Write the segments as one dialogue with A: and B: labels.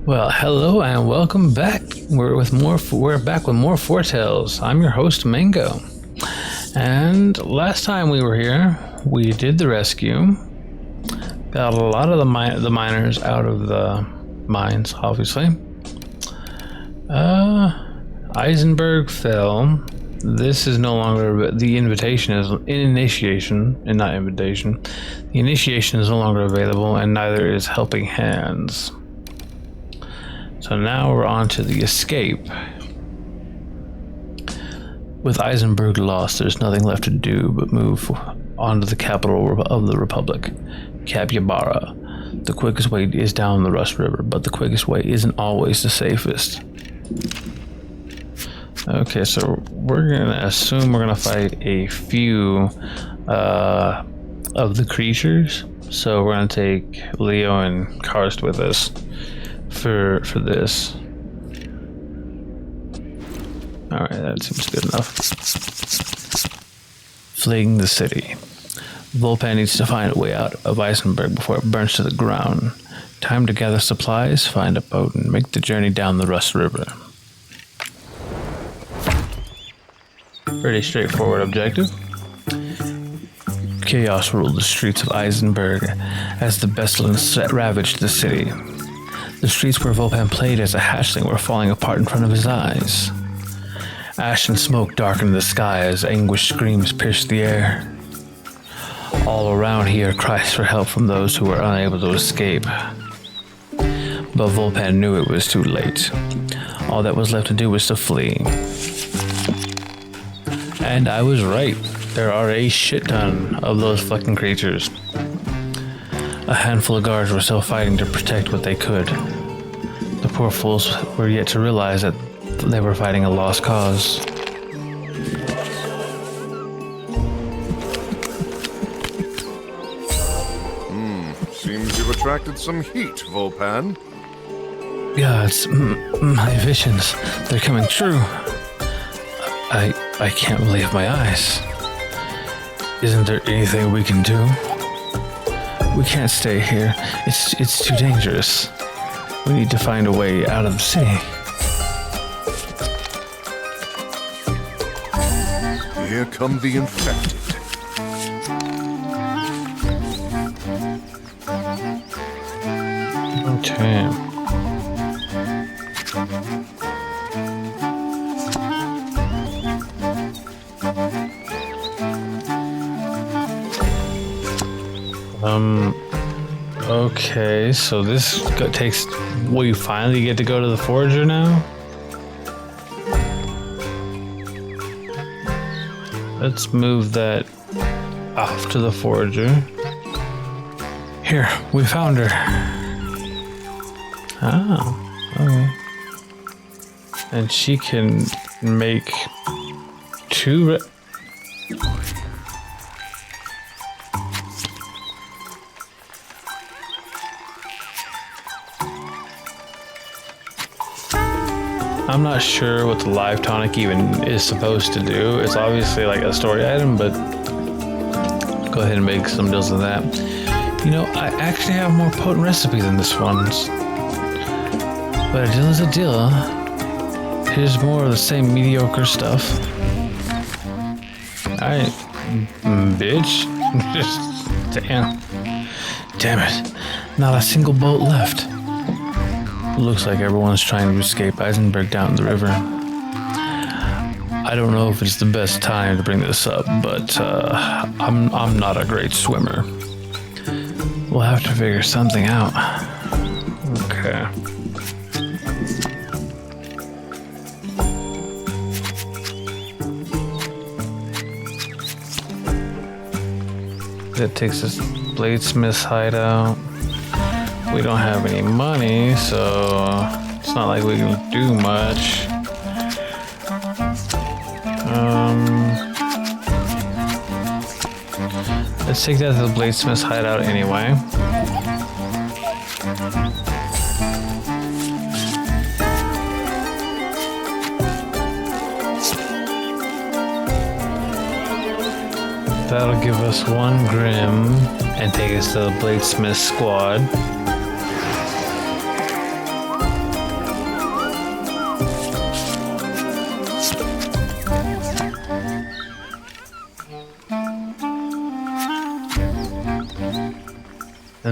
A: Well, hello and welcome back. We're back with more Foretales. I'm your host, Mango. And last time we were here, we did the rescue. Got a lot of the miners out of the mines, obviously. Eisenberg fell. This is no longer the initiation, and not invitation. The initiation is no longer available, and neither is helping hands. So now we're on to the escape. With Eisenberg lost, there's nothing left to do but move on to the capital of the Republic, Capybara. The quickest way is down the Rust River, but the quickest way isn't always the safest. Okay, so we're gonna assume we're gonna fight a few of the creatures. So we're gonna take Leo and Karst with us for this. Alright, that seems good enough. Fleeing the city. Volpan needs to find a way out of Eisenberg before it burns to the ground. Time to gather supplies, find a boat, and make the journey down the Rust River. Pretty straightforward objective. Chaos ruled the streets of Eisenberg as the pestilence ravaged the city. The streets where Volpan played as a hatchling were falling apart in front of his eyes. Ash and smoke darkened the sky as anguished screams pierced the air. All around he heard cries for help from those who were unable to escape. But Volpan knew it was too late. All that was left to do was to flee. And I was right. There are a shit ton of those fucking creatures. A handful of guards were still fighting to protect what they could. The poor fools were yet to realize that they were fighting a lost cause.
B: Seems you've attracted some heat, Volpan.
A: Gods, my visions, they're coming true. I can't believe my eyes. Isn't there anything we can do? We can't stay here. It's too dangerous. We need to find a way out of the city.
B: Here come the infected.
A: Okay. Okay, so this takes... We finally get to go to the Forager now? Let's move that off to the Forager. Here, we found her. Oh, okay. And she can make two... I'm not sure what the live tonic even is supposed to do. It's obviously like a story item, but go ahead and make some deals of that. You know, I actually have a more potent recipe than this one's. But a deal is a deal. Here's more of the same mediocre stuff. Alright, bitch. Damn it. Not a single boat left. Looks like everyone's trying to escape Eisenberg down the river. I don't know if it's the best time to bring this up, but I'm not a great swimmer. We'll have to figure something out. Okay. That takes us Bladesmith's hideout. We don't have any money, so it's not like we can do much. Let's take that to the Bladesmith's hideout anyway. That'll give us one Grim and take us to the Bladesmith squad.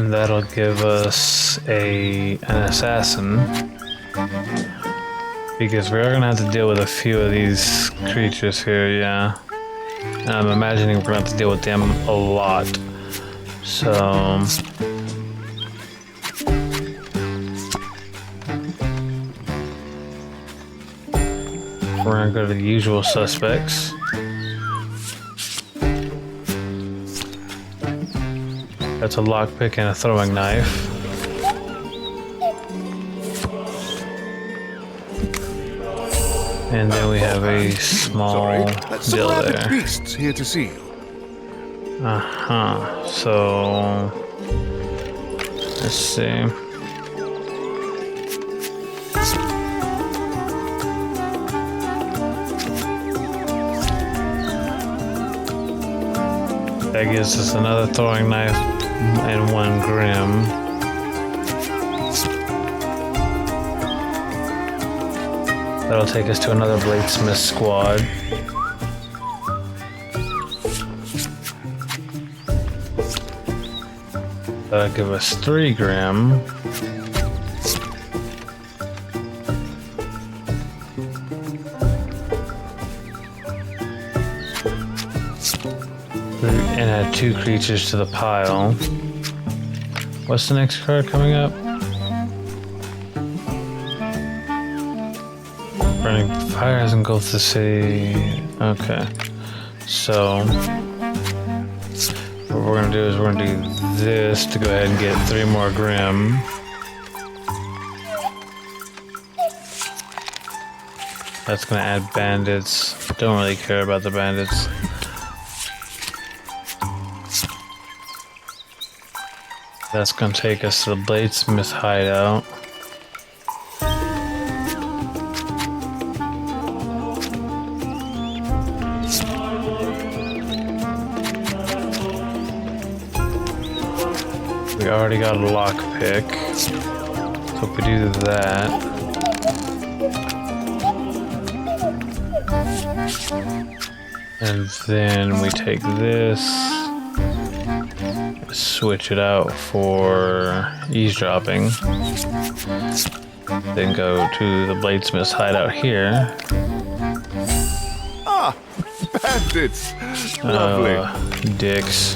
A: And that'll give us an assassin. Because we are gonna have to deal with a few of these creatures here, yeah. And I'm imagining we're gonna have to deal with them a lot. So we're gonna go to the usual suspects. That's a lockpick and a throwing knife. And then we have a small deal there.
B: Beasts here to see you.
A: So let's see. That gives us another throwing knife and one grim. That'll take us to another bladesmith squad. That'll give us 3 grim. And add 2 creatures to the pile. What's the next card coming up? Burning fire has engulfed the city. Okay. So what we're gonna do is we're gonna do this to go ahead and get 3 more grim. That's gonna add bandits. Don't really care about the bandits. That's gonna take us to the bladesmith hideout. We already got a lockpick, so if we do that, and then we take this, switch it out for eavesdropping, then go to the bladesmith's hideout here.
B: Ah, bandits! Lovely.
A: Dicks.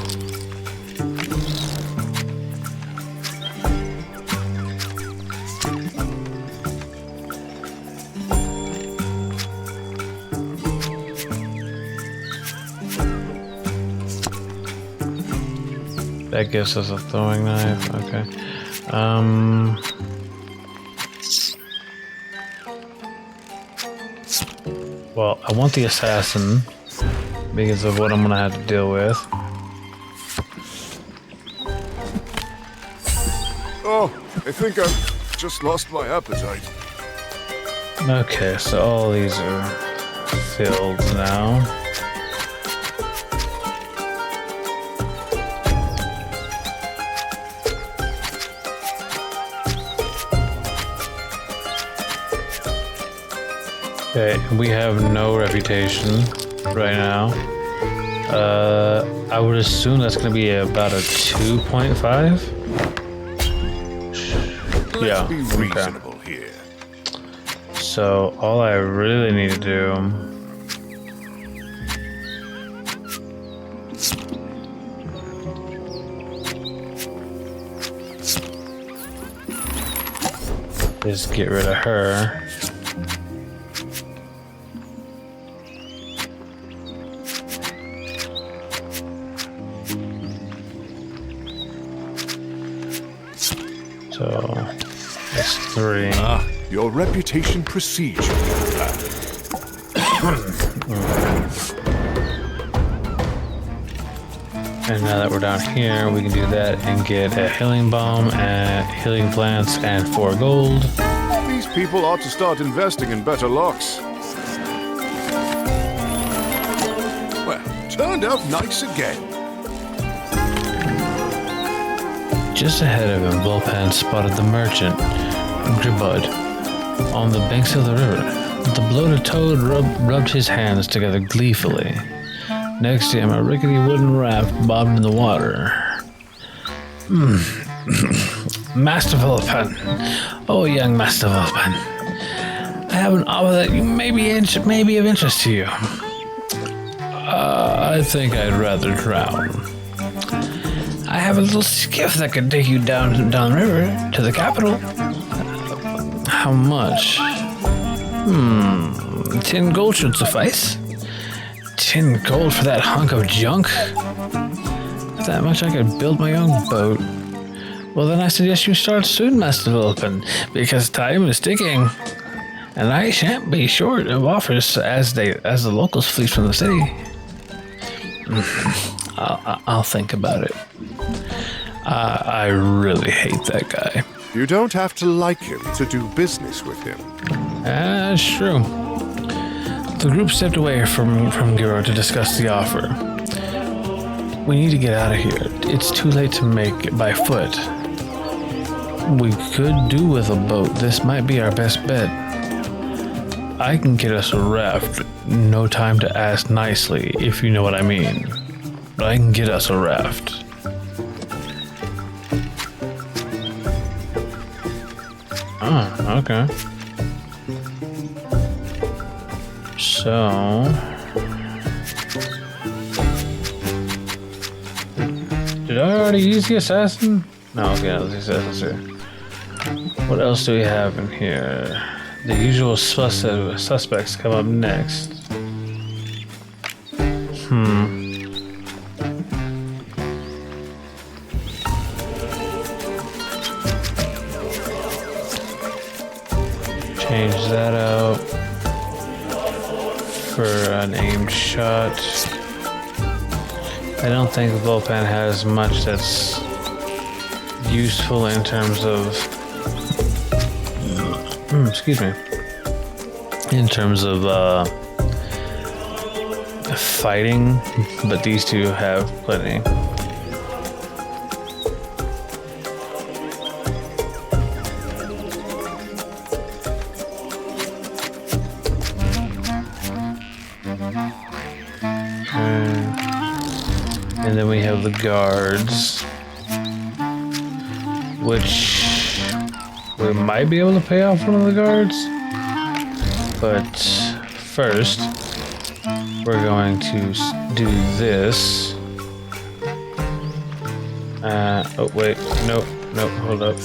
A: That gives us a throwing knife, okay. Well, I want the assassin because of what I'm gonna have to deal with.
B: Oh, I think I've just lost my appetite.
A: Okay, so all these are filled now. Okay, we have no reputation right now. I would assume that's going to be about a 2.5.
B: Let's be reasonable here.
A: So all I really need to do is get rid of her. So that's 3.
B: Ah, your reputation precedes you.
A: And now that we're down here, we can do that and get a healing bomb and healing plants and 4 gold.
B: These people ought to start investing in better locks. Well, turned out nice again.
A: Just ahead of him, Volpan spotted the merchant, Gribud, on the banks of the river. The bloated toad rubbed his hands together gleefully. Next to him, a rickety wooden raft bobbed in the water. Master Vulpan. Oh, young Master Vulpan. I have an offer that may be of interest to you. I think I'd rather drown. I have a little skiff that could take you down the river to the capital. How much? 10 gold should suffice. 10 gold for that hunk of junk? If that much, I could build my own boat. Well, then I suggest you start soon, Master Vulcan, because time is ticking. And I shan't be short of offers as the locals flee from the city. I'll think about it. I really hate that guy.
B: You don't have to like him to do business with him.
A: That's true. The group stepped away from Giro to discuss the offer. We need to get out of here. It's too late to make it by foot. We could do with a boat. This might be our best bet. I can get us a raft. No time to ask nicely, if you know what I mean. But I can get us a raft. Oh, okay. So... Did I already use the assassin? No, okay, let's use the assassin. What else do we have in here? The usual suspects come up next. Change that out for an aimed shot. I don't think Vulpan has much that's useful in terms of excuse me, in terms of fighting, but these two have plenty. And then we have the guards, which we might be able to pay off one of the guards, but first we're going to do this. Oh wait, nope, hold up.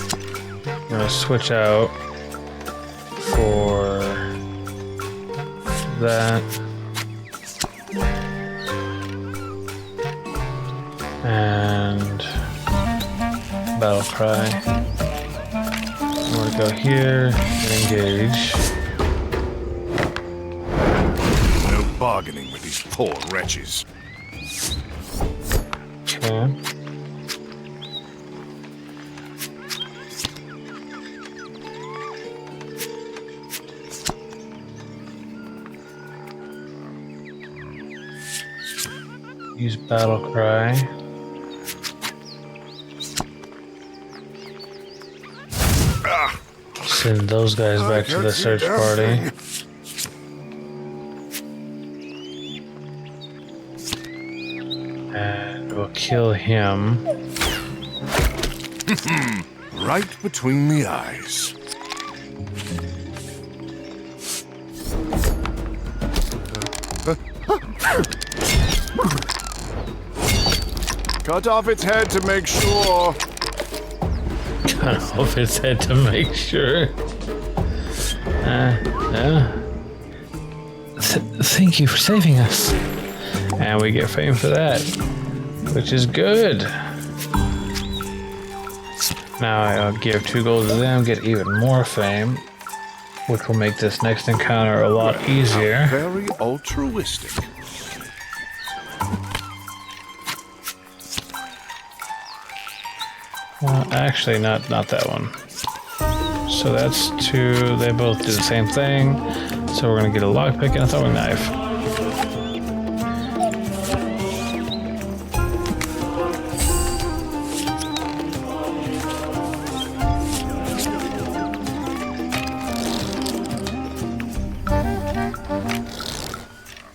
A: I'm gonna switch out for that. And battle cry. I'm gonna go here and engage.
B: No bargaining with these poor wretches.
A: Okay. Use battle cry. Send those guys back to the search party. And we'll kill him.
B: Right between the eyes. Cut off its head to make sure.
A: Cut off its head to make sure. Thank you for saving us. And we get fame for that, which is good. Now I'll give 2 gold to them, get even more fame, which will make this next encounter a lot easier.
B: Very altruistic.
A: Well, actually, not that one. So that's 2. They both do the same thing. So we're gonna get a lockpick and a throwing knife.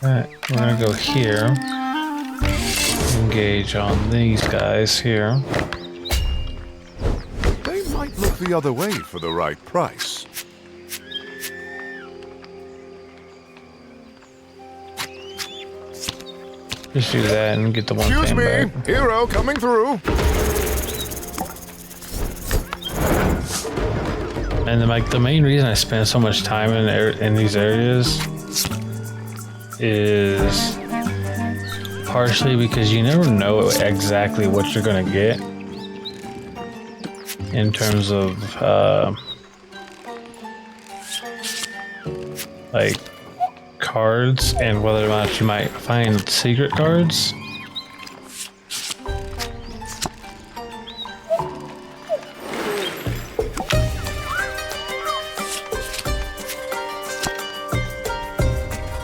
A: Alright, we're gonna go here. Engage on these guys here.
B: the other way for the right price.
A: Just do that and get the one
B: Excuse
A: fan
B: me,
A: back.
B: hero coming through.
A: And then, like, the main reason I spend so much time in these areas is partially because you never know exactly what you're gonna get in terms of like cards and whether or not you might find secret cards.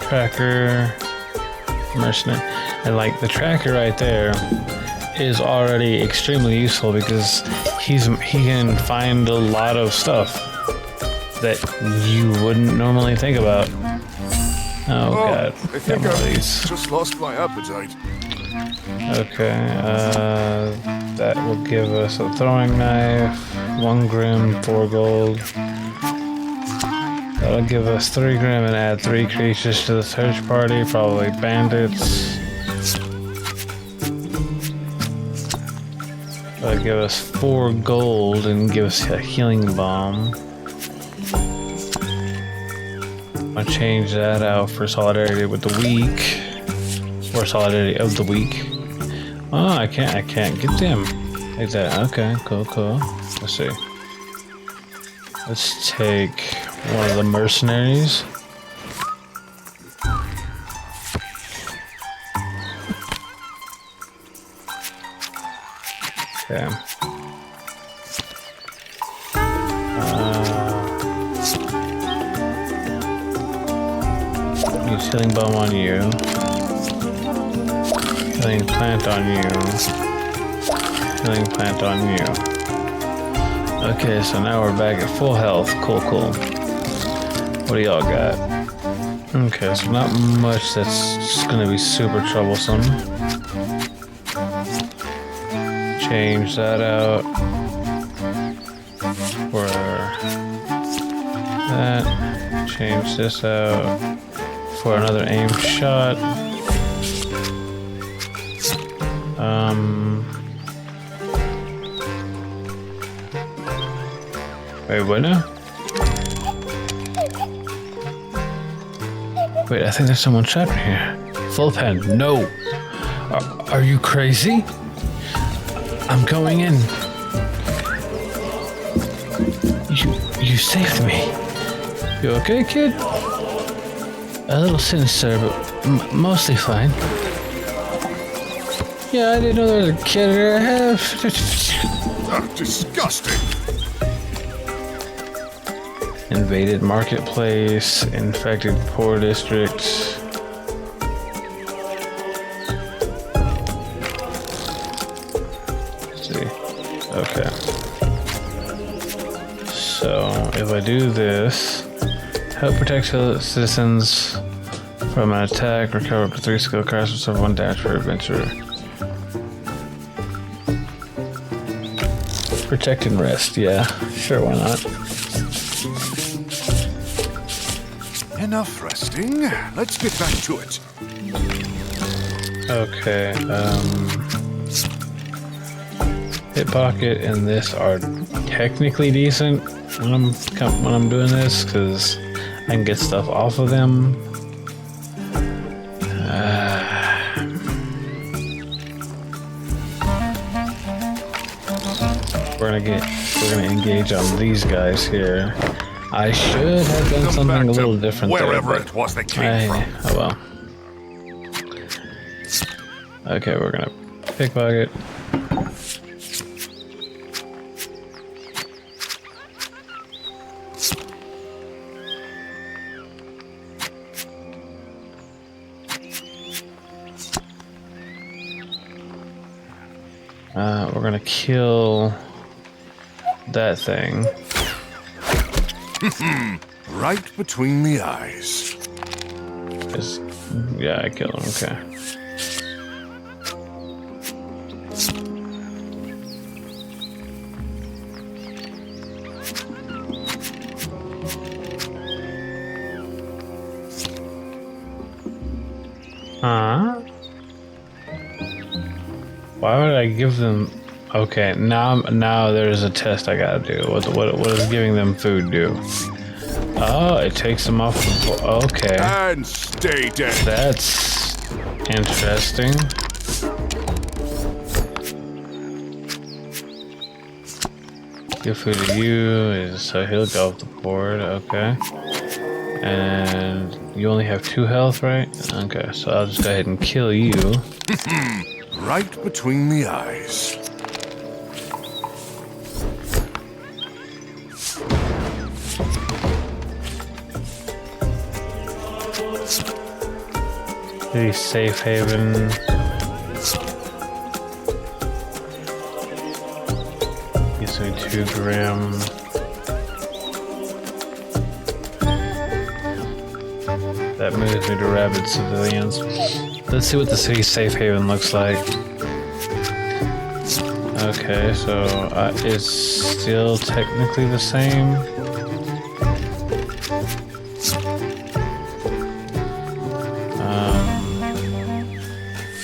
A: Tracker, mercenary, and like the tracker right there is already extremely useful because he can find a lot of stuff that you wouldn't normally think about. Oh god,
B: I
A: got
B: think
A: more of
B: I've
A: these.
B: just lost my appetite.
A: Okay, that will give us a throwing knife, 1 grim, 4 gold. That'll give us 3 grim and add 3 creatures to the search party, probably bandits. That'll give us 4 gold and give us a healing bomb. I'll change that out for solidarity with the weak. Or solidarity of the weak. Oh, I can't get them. Like that. Okay, cool. Let's see. Let's take one of the mercenaries. Okay. Use healing bomb on you. Healing plant on you. Healing plant on you. Okay, so now we're back at full health. Cool. What do y'all got? Okay, so not much that's gonna be super troublesome. Change that out for that. Change this out for another aim shot. Wait, what now? Wait, I think there's someone trapped in here. Full pen, no! Are you crazy? I'm going in. You saved me. You okay, kid? A little sinister, but mostly fine. Yeah, I didn't know there was a kid here.
B: Disgusting.
A: Invaded marketplace, infected poor district. Let's see. Okay. So if I do this, help protect citizens from an attack, recover up to 3 skill cards and suffer 1 damage per adventure. Protect and rest, yeah. Sure, why not?
B: Enough resting. Let's get back to it.
A: Okay, hit pocket and this are technically decent when I'm doing this because I can get stuff off of them. We're gonna engage on these guys here. I should have done something a little different
B: wherever
A: there,
B: it was they came from.
A: Oh well. Okay, we're gonna pickpocket. We're gonna kill that thing.
B: Right between the eyes.
A: Yeah, I killed him, okay. Huh? Why would I give them? Okay, now there's a test I gotta do. What does giving them food do? Oh, it takes them off. Okay,
B: And stay dead.
A: that's interesting. Give food to you, so he'll go off the board. Okay, and you only have 2 health, right? Okay, so I'll just go ahead and kill you.
B: Right between the eyes.
A: Maybe safe haven. Gives me 2 gram. That moves me to rabid civilians. Let's see what the city safe haven looks like. Okay, so it's still technically the same.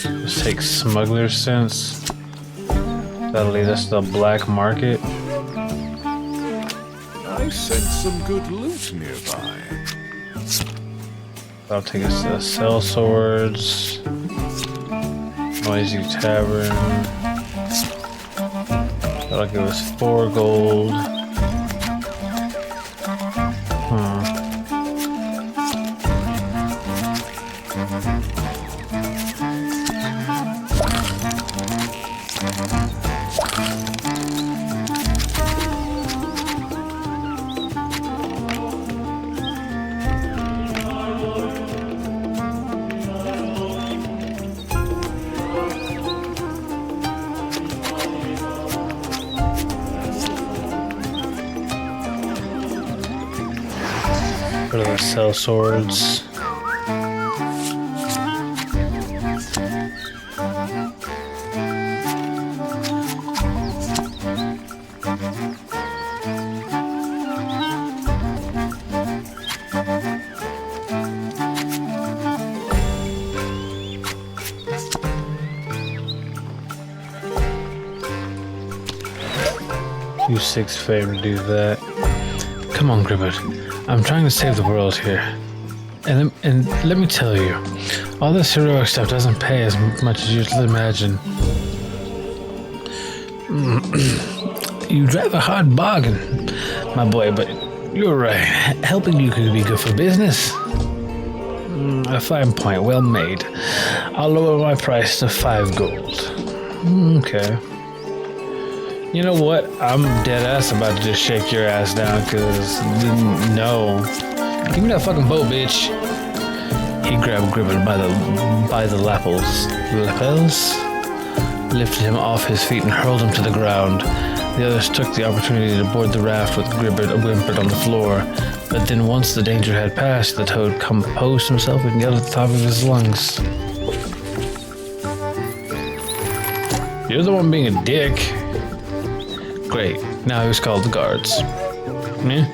A: Let's take smuggler's sense. That'll lead us to the black market.
B: I sense some good loot nearby.
A: That'll take us to sell swords. Noisy tavern. That'll give us 4 gold. Go to the sell swords. Use 6 favor to do that. Come on, Gribbet. I'm trying to save the world here. And let me tell you, all this heroic stuff doesn't pay as much as you'd imagine. You drive a hard bargain, my boy, but you're right. Helping you could be good for business. A fine point, well made. I'll lower my price to 5 gold. Okay. You know what? I'm dead ass about to just shake your ass down, cause no. Give me that fucking boat, bitch. He grabbed Gribbet by the lapels, lifted him off his feet and hurled him to the ground. The others took the opportunity to board the raft with Gribbet whimpered on the floor, but then once the danger had passed, the toad composed himself and yelled at the top of his lungs. You're the one being a dick. Great, now he's called the guards. Yeah?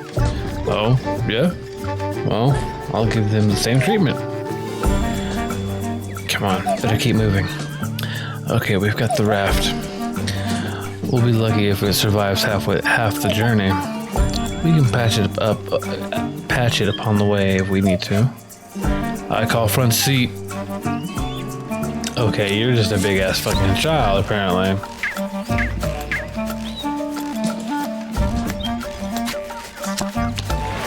A: Oh, yeah? Well, I'll give them the same treatment. Come on, better keep moving. Okay, we've got the raft. We'll be lucky if it survives half the journey. We can patch it upon the way if we need to. I call front seat. Okay, you're just a big ass fucking child, apparently.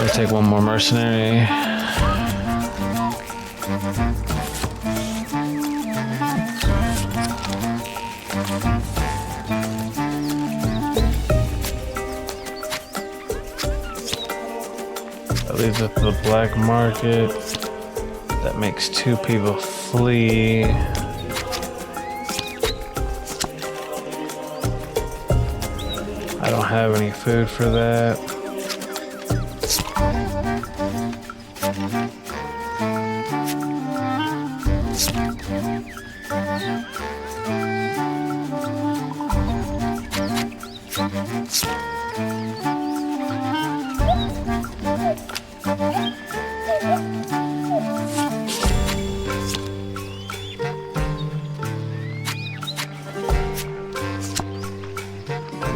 A: Let's take one more mercenary. That leads up to the black market. That makes 2 people flee. I don't have any food for that.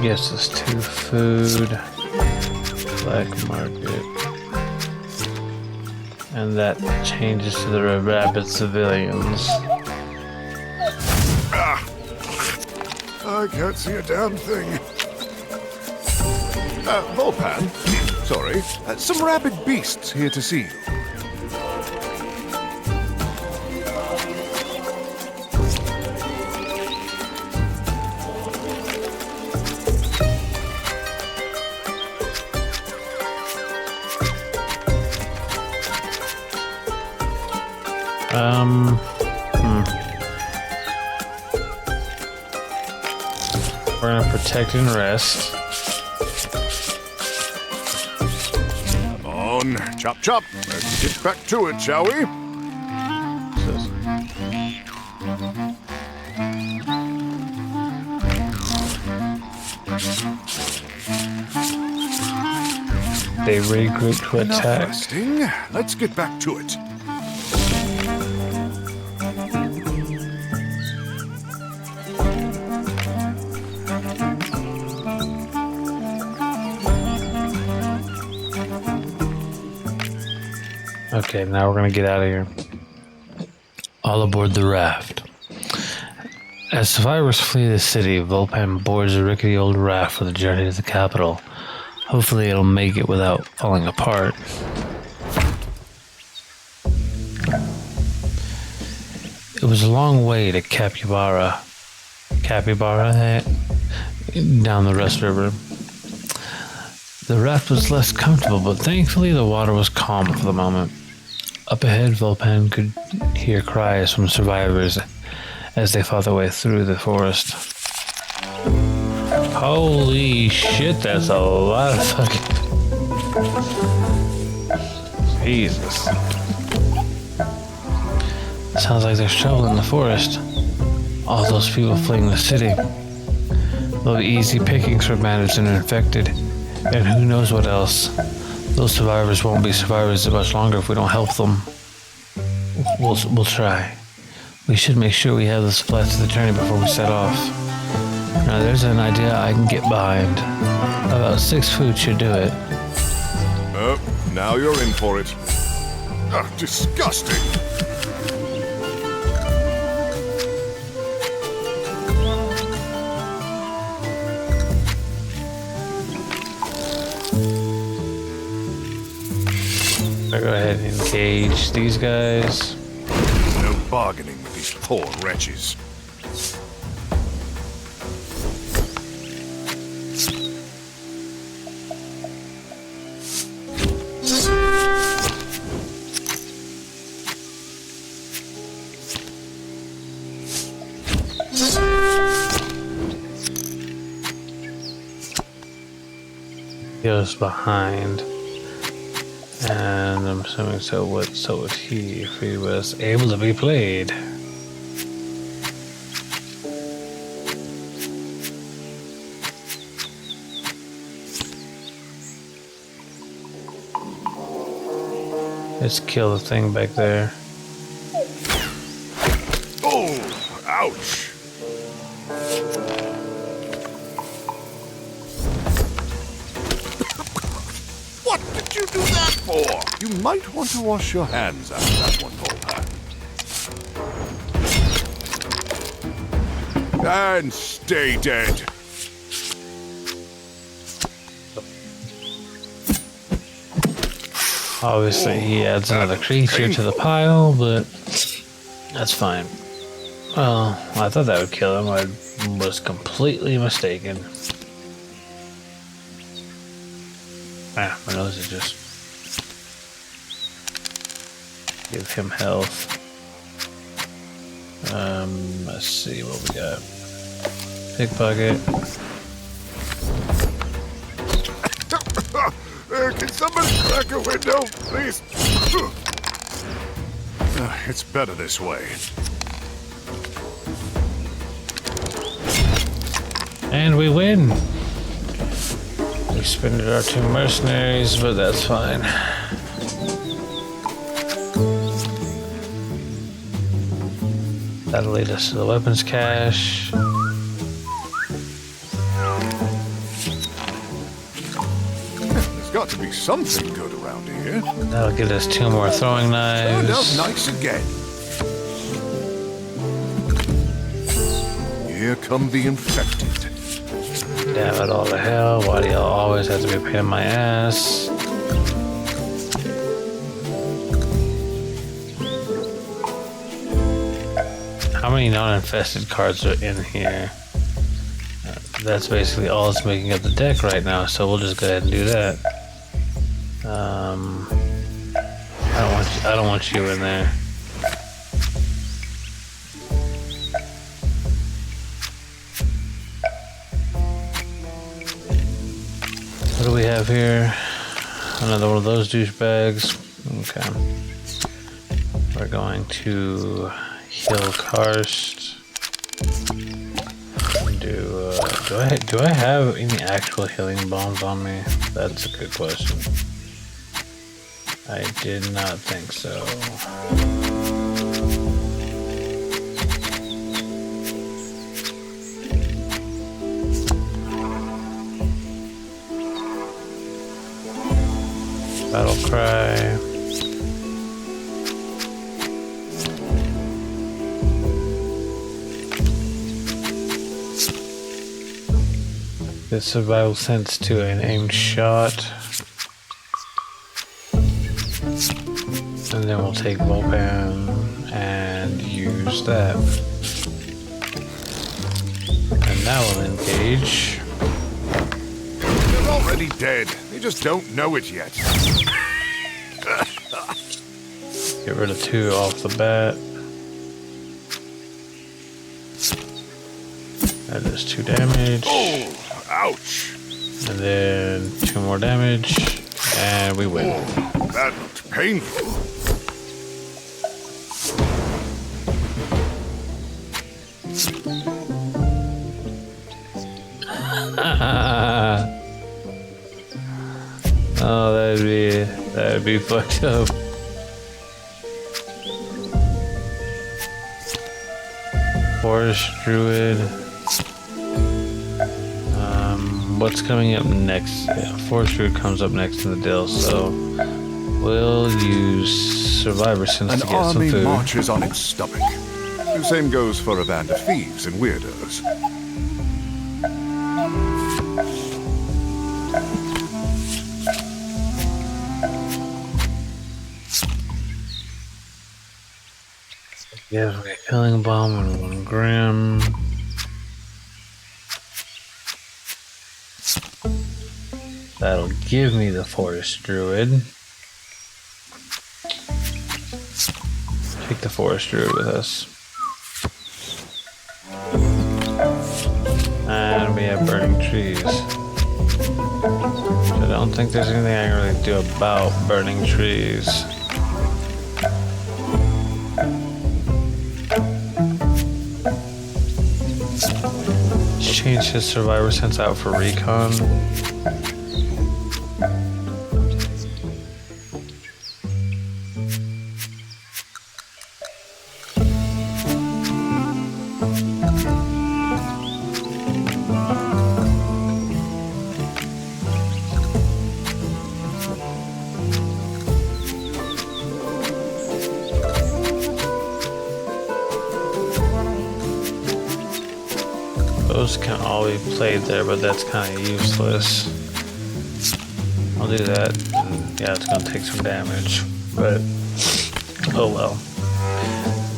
A: gets us 2 food. Black market. And that changes to the rabid civilians.
B: I can't see a damn thing. Volpan, sorry. Some rabid beasts here to see you.
A: We're gonna protect and rest.
B: Come on, chop chop. Let's get back to it, shall we?
A: They regroup to
B: Enough
A: attack.
B: resting. Let's get back to it.
A: Okay, now we're gonna get out of here. All aboard the raft. As survivors flee the city, Volpan boards a rickety old raft for the journey to the capital. Hopefully it'll make it without falling apart. It was a long way to Capybara, down the Rest River. The raft was less comfortable, but thankfully the water was calm for the moment. Up ahead, Volpan could hear cries from survivors as they fought their way through the forest. Holy shit, that's a lot of fucking... Jesus. Sounds like there's trouble in the forest. All those people fleeing the city. They'll be easy pickings for bandits and infected. And who knows what else. Those survivors won't be survivors much longer if we don't help them. We'll try. We should make sure we have the supplies to the journey before we set off. Now there's an idea I can get behind. About 6 food should do it.
B: Now you're in for it. Disgusting.
A: I'll go ahead and engage these guys.
B: No bargaining with these poor wretches.
A: Goes behind. And I'm assuming so would he if he was able to be played. Let's kill the thing back there.
B: Oh, ouch. What did you do that for? You might want to wash your hands after that one, Volpan. And stay dead.
A: Obviously, he adds another creature to the pile, but that's fine. Well, I thought that would kill him. I was completely mistaken. Ah, my nose is just... Give him health. Let's see what we got. Pickpocket.
B: Can somebody crack a window, please? It's better this way.
A: And we win! We spended our 2 mercenaries, but that's fine. That'll lead us to the weapons cache.
B: be something good around here.
A: That'll get us 2 more throwing
B: Turned out
A: knives.
B: nice again. Here come the infected.
A: Damn it all to hell. Why do y'all always have to be a pain in my ass? How many non-infested cards are in here? That's basically all that's making up the deck right now, so we'll just go ahead and do that. I don't want you in there. What do we have here? Another one of those douchebags. Okay. We're going to heal Karst. Do I have any actual healing bombs on me? That's a good question. I did not think so. Battle cry. The survival sense to an aimed shot. And then we'll take Vulpan and use that. And now we'll engage.
B: They're already dead. They just don't know it yet.
A: Get rid of 2 off the bat. That is 2 damage.
B: Oh, ouch.
A: And then 2 more damage. And we win.
B: Oh, that looked painful.
A: Oh, that'd be fucked up. Forest Druid. What's coming up next? Yeah, Forest Druid comes up next in the deal, so we'll use Survivor Sense to get some
B: An army
A: food.
B: marches on its stomach. The same goes for a band of thieves and weirdos.
A: Yeah, okay, Killing Bomb and 1 Grim. That'll give me the Forest Druid. Take the Forest Druid with us. And we have Burning Trees. I don't think there's anything I can really do about Burning Trees. Change his Survivor Sense out for Recon. Those can all be played there, but that's kind of useless. I'll do that. Yeah, it's gonna take some damage, but oh well.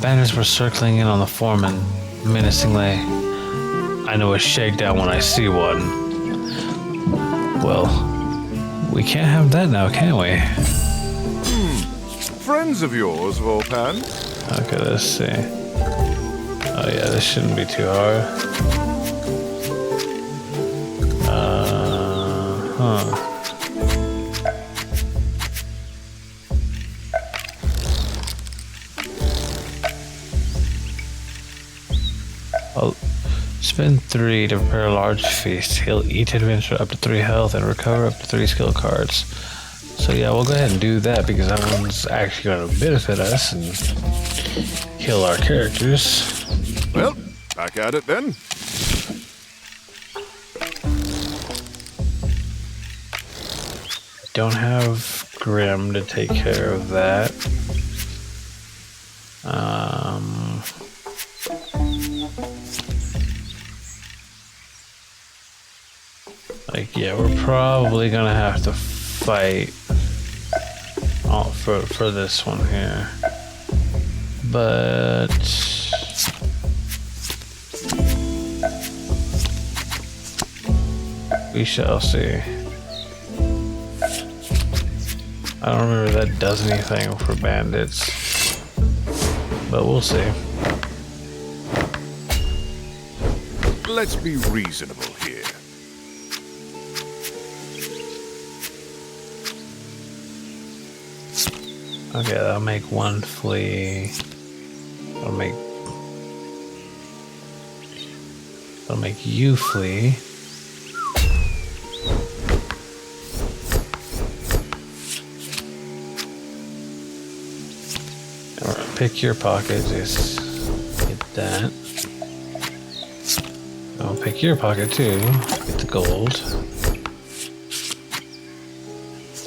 A: Bandits were circling in on the foreman menacingly. I know a shakedown when I see one. Well, we can't have that now, can we?
B: Friends of yours, Vulpan?
A: Okay, let's see. Oh yeah, this shouldn't be too hard. I'll spend 3 to prepare a large feast. Heal each adventurer up to 3 health and recover up to 3 skill cards. So yeah, we'll go ahead and do that because that one's actually going to benefit us and heal our characters.
B: Well, back at it then.
A: don't have Grim to take care of that. Like, yeah, we're probably gonna have to fight for this one here. But we shall see. I don't remember if that does anything for bandits, but we'll see.
B: Let's be reasonable here.
A: Okay, that'll make one flee. That'll make you flee. And we're gonna pick your pocket, just get that. I'll pick your pocket too, get the gold.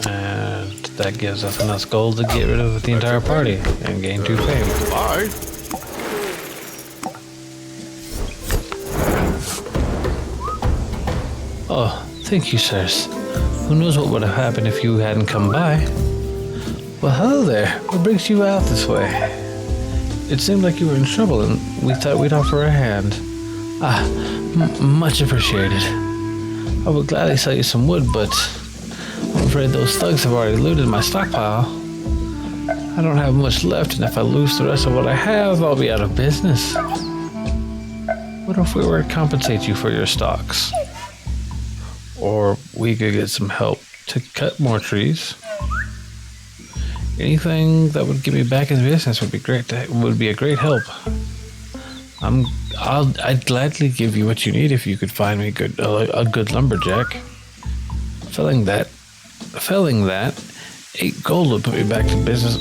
A: And that gives us enough gold to get rid of the entire party and gain 2 fame.
B: Bye.
A: Oh, thank you, sirs. Who knows what would have happened if you hadn't come by? Well, hello there. What brings you out this way? It seemed like you were in trouble, and we thought we'd offer a hand. Ah, much appreciated. I would gladly sell you some wood, but I'm afraid those thugs have already looted my stockpile. I don't have much left, and if I lose the rest of what I have, I'll be out of business. What if we were to compensate you for your stocks? Or we could get some help to cut more trees. Anything that would get me back in business would be great. Would be a great help. I'd gladly give you what you need if you could find me a good lumberjack. Felling that, 8 gold would put me back to business.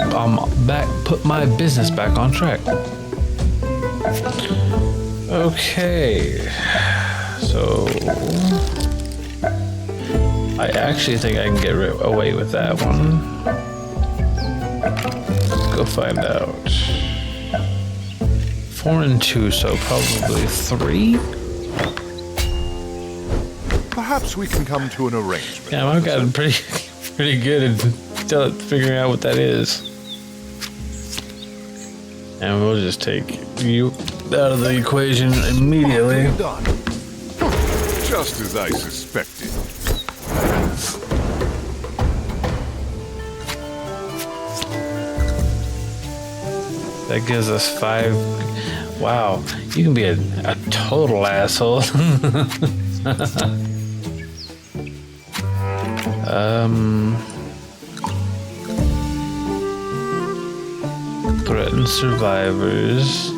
A: Put my business back on track. Okay, so I actually think I can get away with that one. Let's go find out. 4 and 2, so probably 3.
B: Perhaps we can come to an arrangement.
A: Yeah, I've gotten pretty good at figuring out what that is. And we'll just take you out of the equation immediately.
B: Done. Just as I suspected.
A: That gives us 5. Wow, you can be a total asshole. Threatened survivors.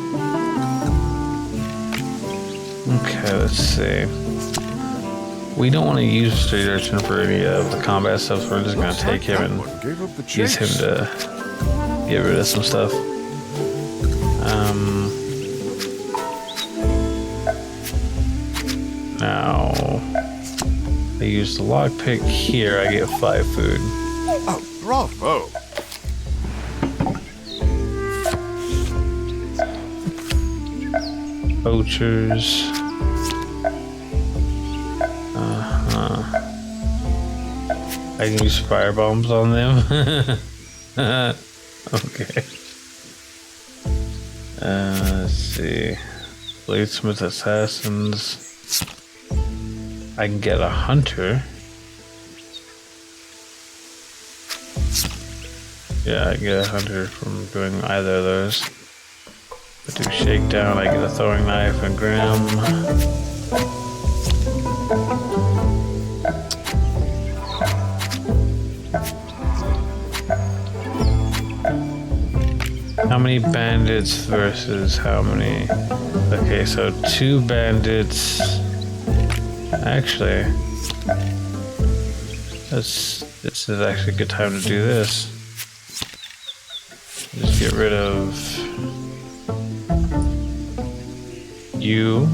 A: Okay, let's see. We don't want to use Street Urchin for any of the combat stuff, so we're just going to take him and use him to get rid of some stuff. Now, I use the lockpick here, I get 5 food.
B: Oh, bravo!
A: Poachers. I can use fire bombs on them. Okay. Let's see. Bladesmith assassins. I can get a hunter. Yeah, I get a hunter from doing either of those. I do shakedown, I get a throwing knife and Grim. How many bandits versus how many? Okay, so 2 bandits. Actually, this is actually a good time to do this. Just get rid of you.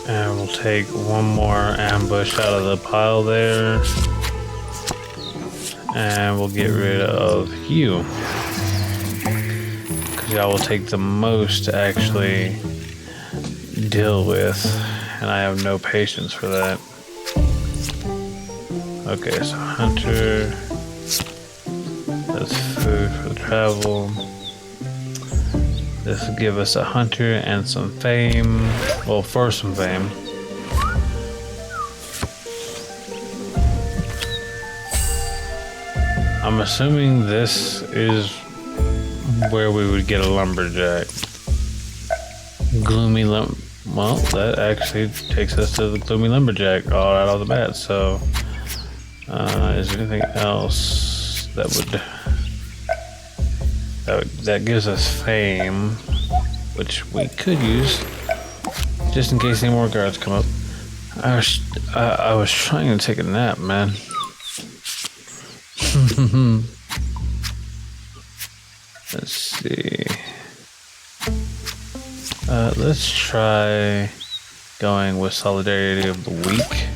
A: And we'll take one more ambush out of the pile there. And we'll get rid of you. Because y'all will take the most to actually deal with. And I have no patience for that. Okay, so hunter. That's food for the travel. This will give us a hunter and some fame. Well, first some fame. I'm assuming this is where we would get a lumberjack. Well, that actually takes us to the gloomy lumberjack all right off the bat. So, is there anything else that gives us fame, which we could use just in case any more guards come up? I was trying to take a nap, man. Let's see. Let's try going with Solidarity of the Weak.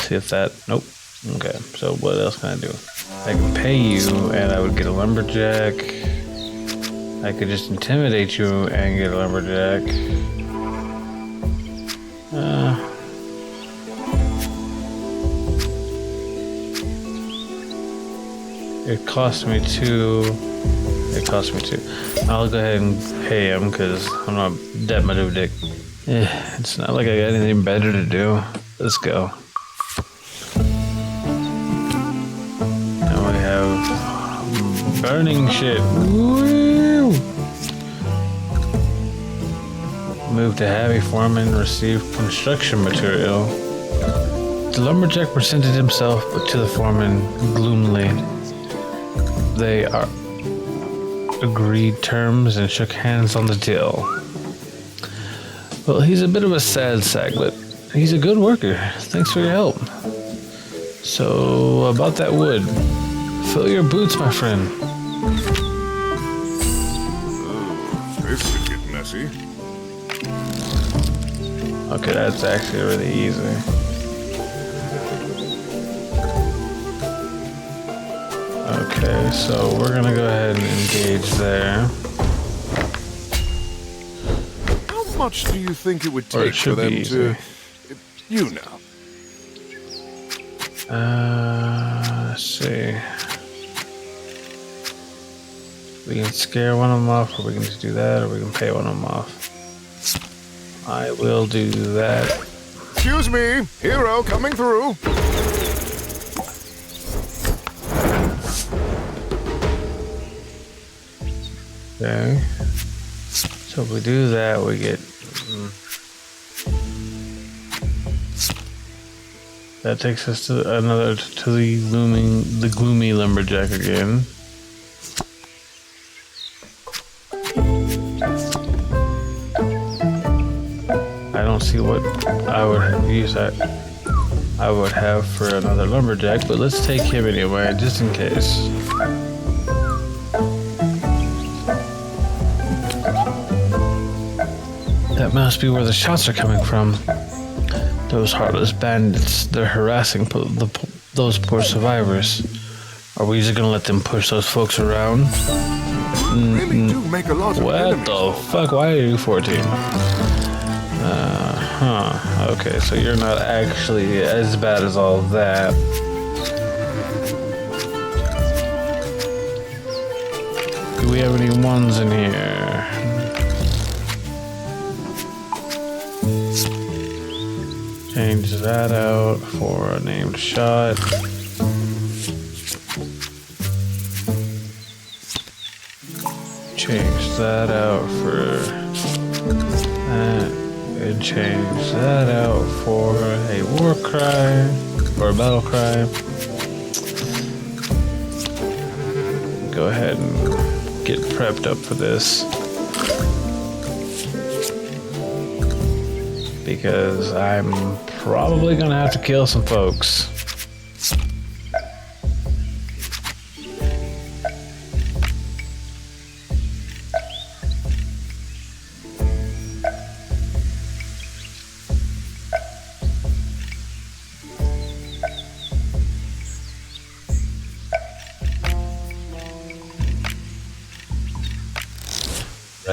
A: See if that... Nope. Okay, so what else can I do? I can pay you and I would get a lumberjack. I could just intimidate you and get a lumberjack. It cost me two. I'll go ahead and pay him because I'm not that much of a dick. It's not like I got anything better to do. Let's go. Now we have burning shit. Woo! Move to heavy foreman, receive construction material. The lumberjack presented himself to the foreman gloomily. They agreed terms and shook hands on the deal. Well, he's a bit of a sad sack, but he's a good worker. Thanks for your help. So, about that wood. Fill your boots, my friend.
B: This could get messy.
A: Okay, that's actually really easy. Okay, so we're gonna go ahead and engage there.
B: How much do you think it would take for them to... You know.
A: Let's see. We can scare one of them off, or we can just do that, or we can pay one of them off. I will do that.
B: Excuse me, hero coming through.
A: Okay. So if we do that, we get... That takes us to the gloomy lumberjack again. I don't see what I would use that I would have for another lumberjack, but let's take him anyway, just in case. That must be where the shots are coming from. Those heartless bandits, they're harassing those poor survivors. Are we just gonna let them push those folks around?
B: Really do make a lot of
A: What
B: enemies.
A: the fuck? Why are you 14? Okay, so you're not actually as bad as all that. Do we have any ones in here? Change that out for a named shot. Change that out for that. And change that out for a war cry or a battle cry. Go ahead and get prepped up for this. Because I'm probably gonna have to kill some folks.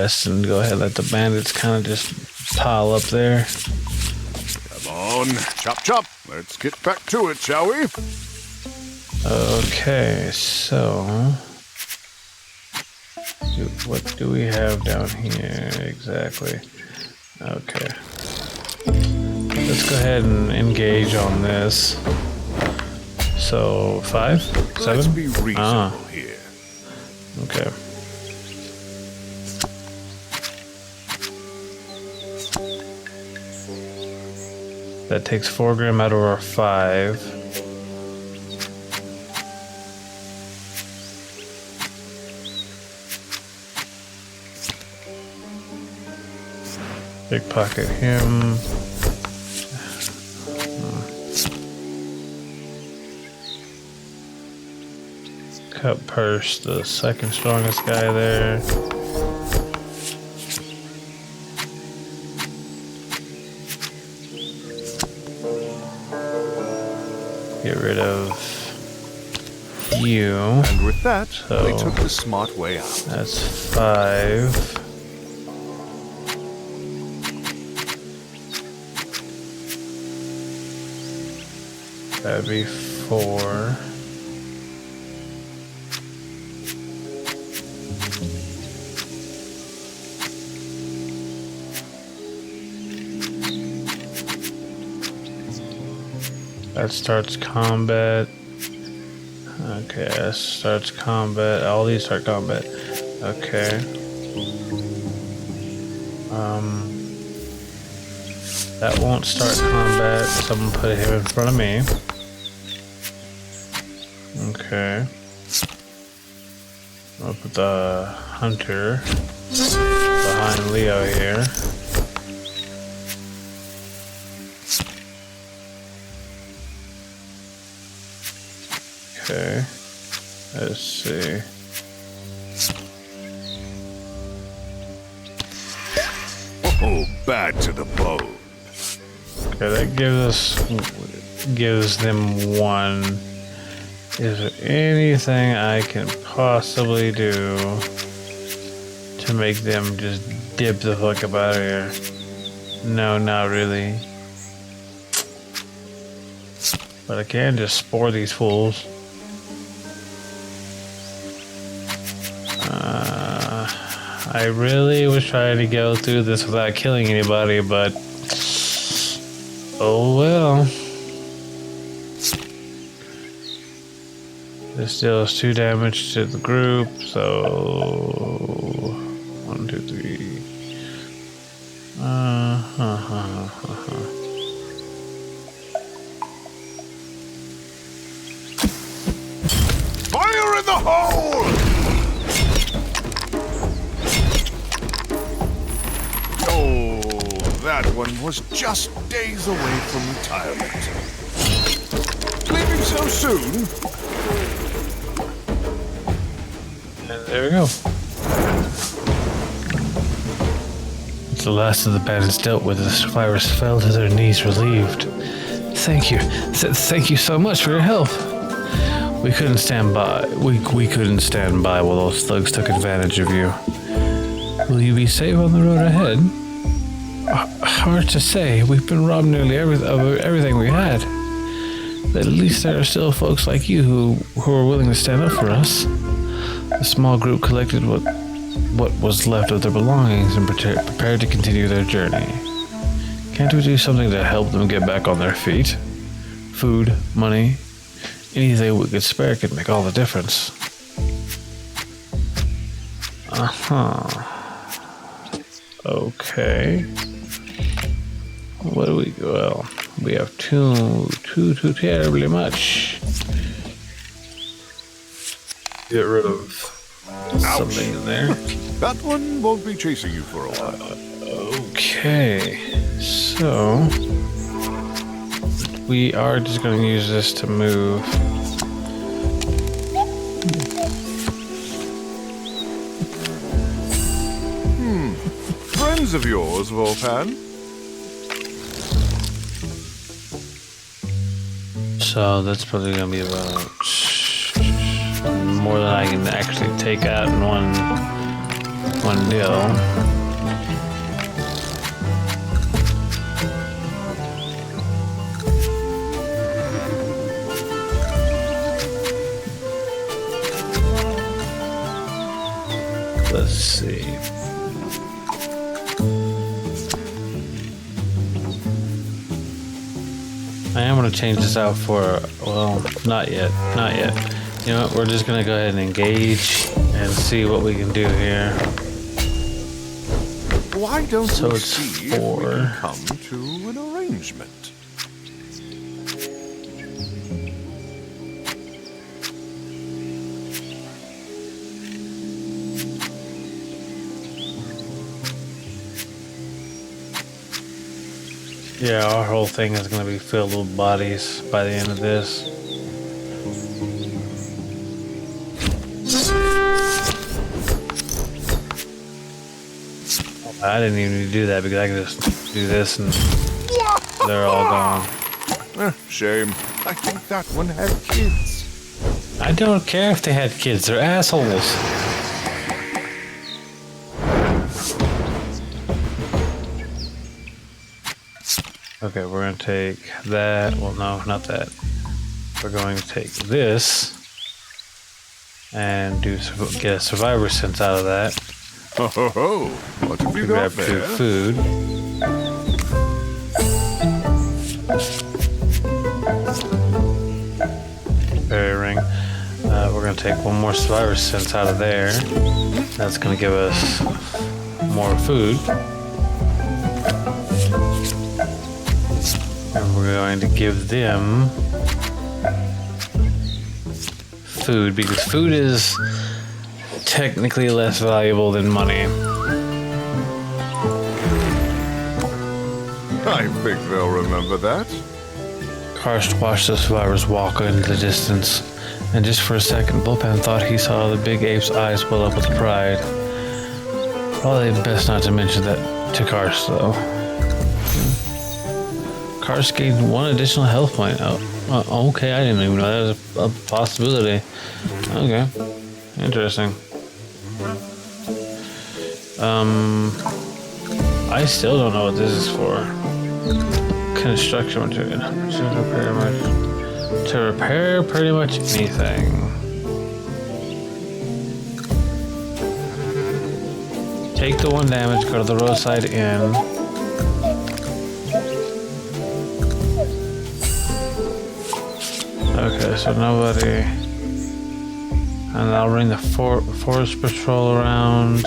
A: West and go ahead and let the bandits kind of just pile up there.
B: Come on, chop chop. Let's get back to it, shall we?
A: Okay, so what do we have down here exactly? Okay, let's go ahead and engage on this. So 5, 7.
B: Let's be reasonable here.
A: Okay. That takes 4 gram out of our 5. Pickpocket him. Cut purse, the second strongest guy there. Get rid of you.
B: And with that,
A: So
B: they took the smart way out.
A: that's 5. That'd be 4. That starts combat. Okay, that starts combat. All these start combat. Okay. That won't start combat. Someone put him in front of me. Okay. I'll put the hunter behind Leo here. Okay. Let's see.
B: Oh, bad to the bone.
A: Okay, that gives them 1. Is there anything I can possibly do to make them just dip the fuck up out of here? No, not really. But I can just spore these fools. I really was trying to go through this without killing anybody, but oh well. This deals 2 damage to the group, so 1, 2, 3.
B: Fire in the hole! Oh, that one was just days away from retirement. Leaving so soon?
A: And there we go. It's the last of the bandits dealt with. The survivors fell to their knees relieved. Thank you. Thank you so much for your help. We couldn't stand by. We couldn't stand by while those thugs took advantage of you. Will you be safe on the road ahead? Hard to say. We've been robbed nearly of everything we had. But at least there are still folks like you who are willing to stand up for us. The small group collected what was left of their belongings and prepared to continue their journey. Can't we do something to help them get back on their feet? Food, money, anything we could spare could make all the difference. Okay. What do we? Well, we have too terribly much. Get rid of something in there.
B: That one won't be chasing you for a while.
A: Okay, so we are just going to use this to move.
B: Friends of yours, Volpan?
A: So that's probably going to be about more than I can actually take out in one one deal. Let's see. I am going to change this out for, well, not yet. Not yet. You know what? We're just going to go ahead and engage and see what we can do here.
B: Why don't
A: So
B: we
A: it's
B: see if we
A: 4.
B: can come to an arrangement?
A: Yeah, our whole thing is going to be filled with bodies by the end of this. I didn't even need to do that because I could just do this and they're all gone.
B: Shame. I think that one had kids.
A: I don't care if they had kids, they're assholes. Okay, we're going to take that. Well, no, not that. We're going to take this and get a survivor sense out of that.
B: Ho ho ho! What have you got
A: Grab 2
B: there?
A: food. Berry ring. We're going to take one more survivor sense out of there. That's going to give us more food. And we're going to give them food because food is technically less valuable than money.
B: I think they'll remember that.
A: Karst watched the survivors walk into the distance, and just for a second, Bullpen thought he saw the big ape's eyes well up with pride. Probably best not to mention that to Karst, though. Karst gained 1 additional health point. Oh, okay, I didn't even know that was a possibility. Okay, interesting. I still don't know what this is for. Construction material. To repair pretty much anything. Take the 1 damage, go to the roadside inn. Okay, so nobody. And I'll bring the forest patrol around.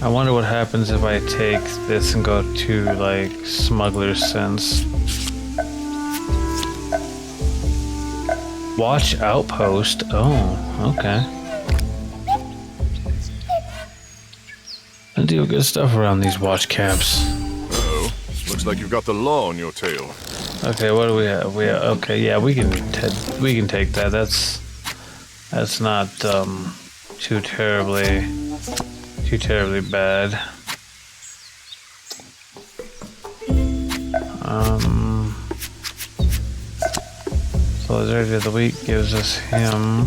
A: I wonder what happens if I take this and go to, like, smuggler's sense. Watch outpost. Oh, okay. I do good stuff around these watch camps.
B: Uh-oh. Looks like you've got the law on your tail.
A: Okay, what do we have? Okay, yeah, we can take that. That's not too terribly bad. So the Dirty of the Week gives us him.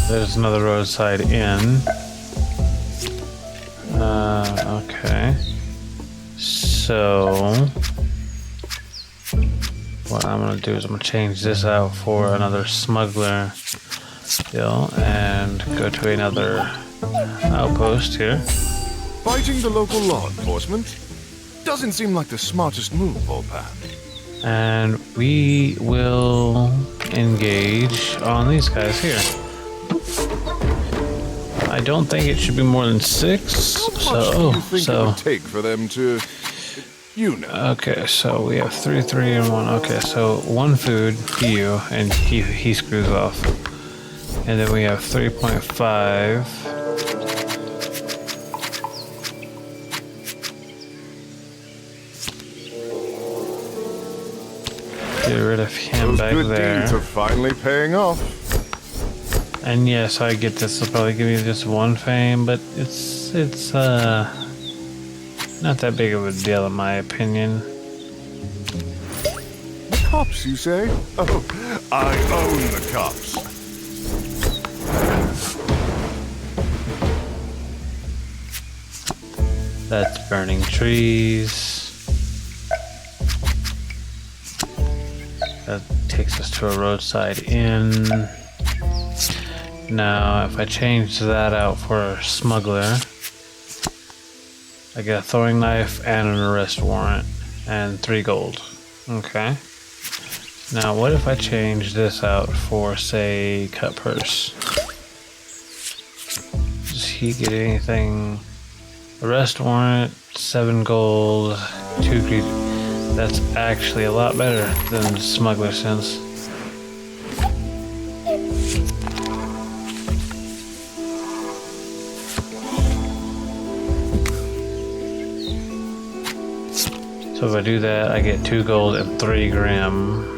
A: There's another roadside inn. Okay. So what I'm gonna do is I'm gonna change this out for another smuggler deal and go to another outpost here.
B: Fighting the local law enforcement doesn't seem like the smartest move, Volpan.
A: And we will engage on these guys here. I don't think it should be more than 6.
B: How much do you think it would take for them to, you know?
A: Okay, so we have 3, 3, and 1. Okay, so 1 food to you, and he screws off. And then we have 3.5. Get rid of him
B: Those
A: back
B: good
A: there.
B: deeds are finally paying off.
A: And yes, I get this will probably give you just 1 fame, but it's not that big of a deal in my opinion.
B: The cops cups, you say? Oh, I own the cups.
A: That's burning trees. That takes us to a roadside inn. Now, if I change that out for a smuggler, I get a throwing knife and an arrest warrant and 3 gold. Okay. Now, what if I change this out for, say, cut purse? Does he get anything? Arrest warrant, 7 gold, 2 greed. That's actually a lot better than smuggler sense. So if I do that, I get 2 gold and 3 grim.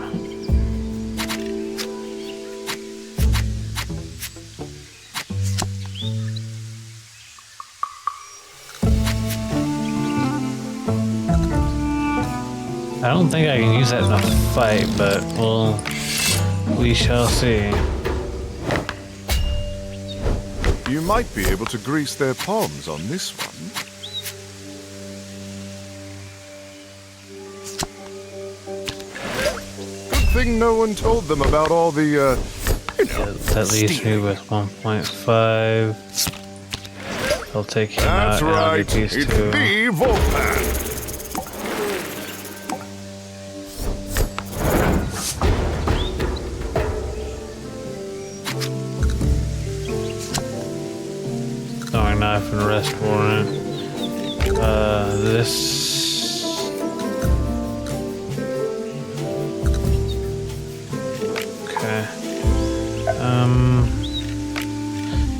A: I don't think I can use that in a fight, but we shall see.
B: You might be able to grease their palms on this one. Good thing no one told them about all the,
A: That leaves me with 1.5. I'll take him
B: That's
A: out.
B: right.
A: And these
B: It's
A: two.
B: the Volpan.
A: Throwing knife and arrest warrant. This. Okay.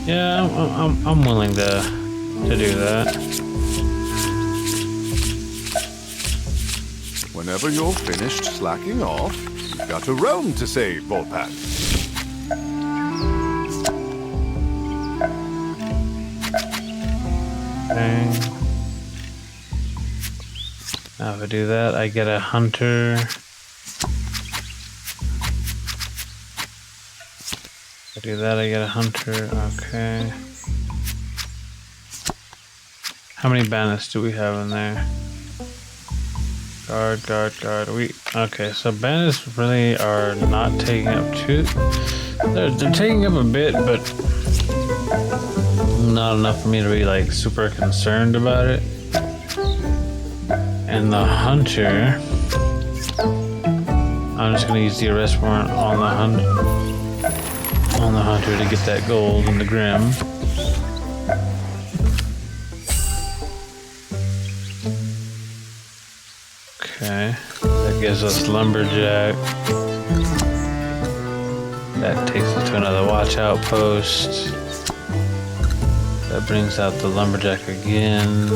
A: Yeah, I'm willing to do that.
B: Whenever you're finished slacking off, you've got a realm to save, Volpan.
A: Okay. Now if I do that, I get a hunter. If I do that, I get a hunter. Okay. How many bandits do we have in there? Guard. Okay, so bandits really are not taking up too. They're taking up a bit, but not enough for me to be like super concerned about it. And the hunter, I'm just gonna use the arrest warrant on the hunter to get that gold and the grim. Okay, that gives us lumberjack. That takes us to another watch outpost. That brings out the lumberjack again.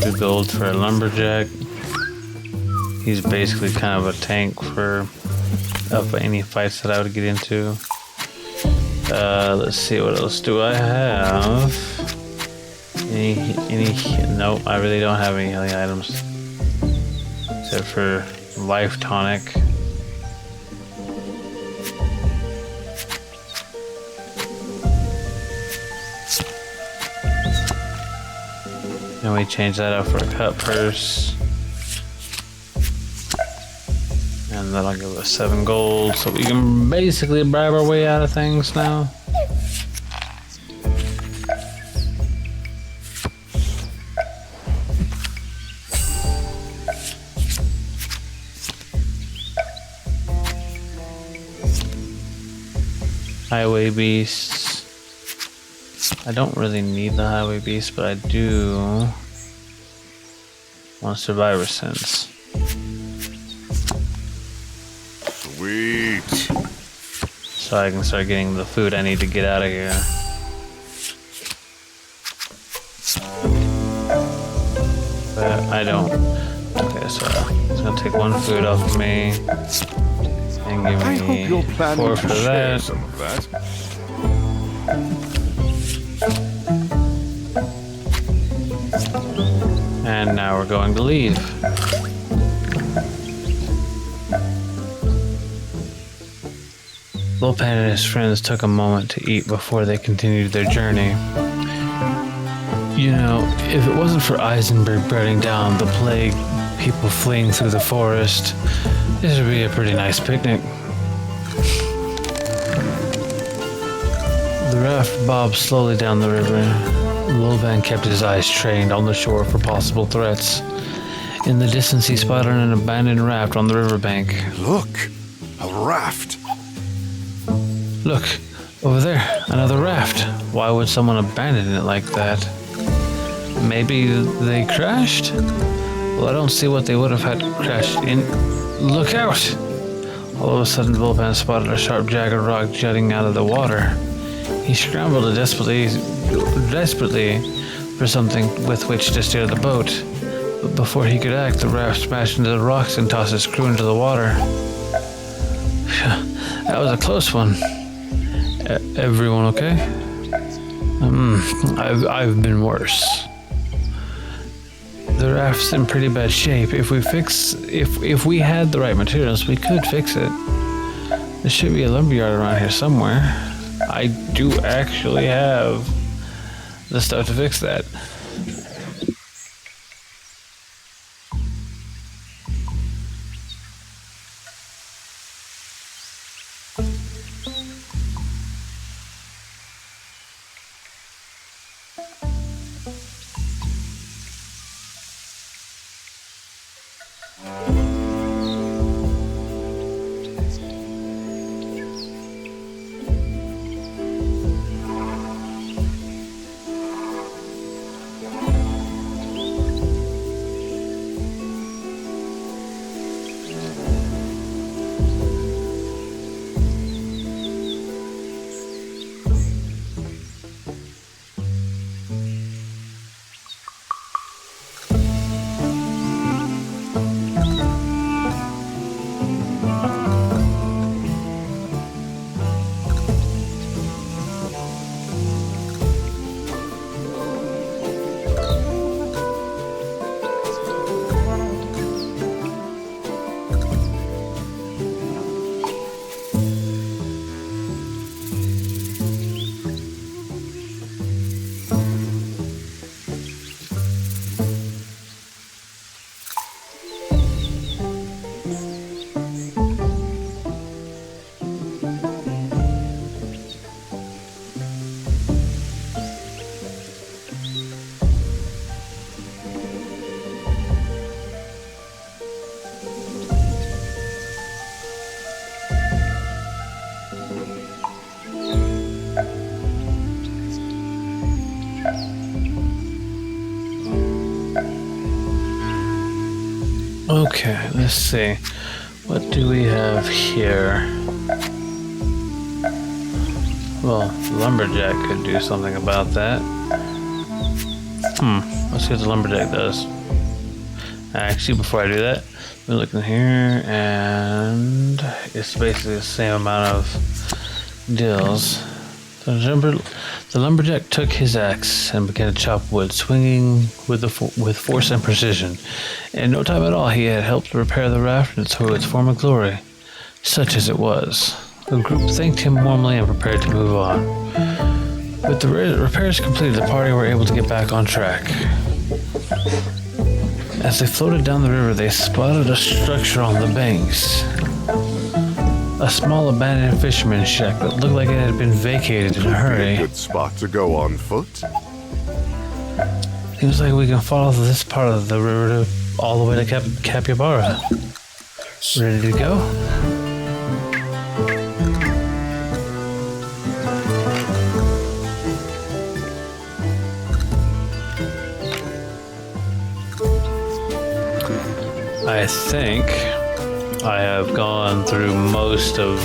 A: Two gold for a lumberjack. He's basically kind of a tank for any fights that I would get into. Let's see, what else do I have? Nope, I really don't have any healing items. Except for life tonic. And we change that out for a cut purse. And that'll give us 7 gold, so we can basically bribe our way out of things now. Highway beasts. I don't really need the highway beast, but I do want survivor sense.
B: Sweet.
A: So I can start getting the food I need to get out of here. But I don't. Okay, so it's gonna take 1 food off of me. And give
B: I hope
A: me
B: you're planning
A: 4
B: to
A: for
B: share
A: that.
B: some of that.
A: And now we're going to leave. Lopan and his friends took a moment to eat before they continued their journey. You know, if it wasn't for Eisenberg burning down the plague, people fleeing through the forest, this would be a pretty nice picnic. The raft bobbed slowly down the river. Lopan kept his eyes trained on the shore for possible threats. In the distance, he spotted an abandoned raft on the riverbank.
B: Look, a raft.
A: Look, over there, another raft. Why would someone abandon it like that? Maybe they crashed? Well, I don't see what they would have had crashed in. Look out! All of a sudden, Volpan spotted a sharp, jagged rock jutting out of the water. He scrambled desperately for something with which to steer the boat. But before he could act, the raft smashed into the rocks and tossed his crew into the water. That was a close one. Everyone okay? I've been worse. The raft's in pretty bad shape. If we had the right materials, we could fix it. There should be a lumberyard around here somewhere. I do actually have the stuff to fix that. Okay, let's see. What do we have here? Well, Lumberjack could do something about that. Let's see what the Lumberjack does. Actually, before I do that, we look in here, and it's basically the same amount of deals. The Lumberjack took his axe and began to chop wood, swinging with force and precision. In no time at all, he had helped repair the raft to its former glory, such as it was. The group thanked him warmly and prepared to move on. With the repairs completed, the party were able to get back on track. As they floated down the river, they spotted a structure on the banks. A small abandoned fisherman's shack that looked like it had been vacated in a hurry.
B: Good spot to go on foot.
A: Seems like we can follow this part of the river all the way to Capybara. Ready to go? I think I have gone through most of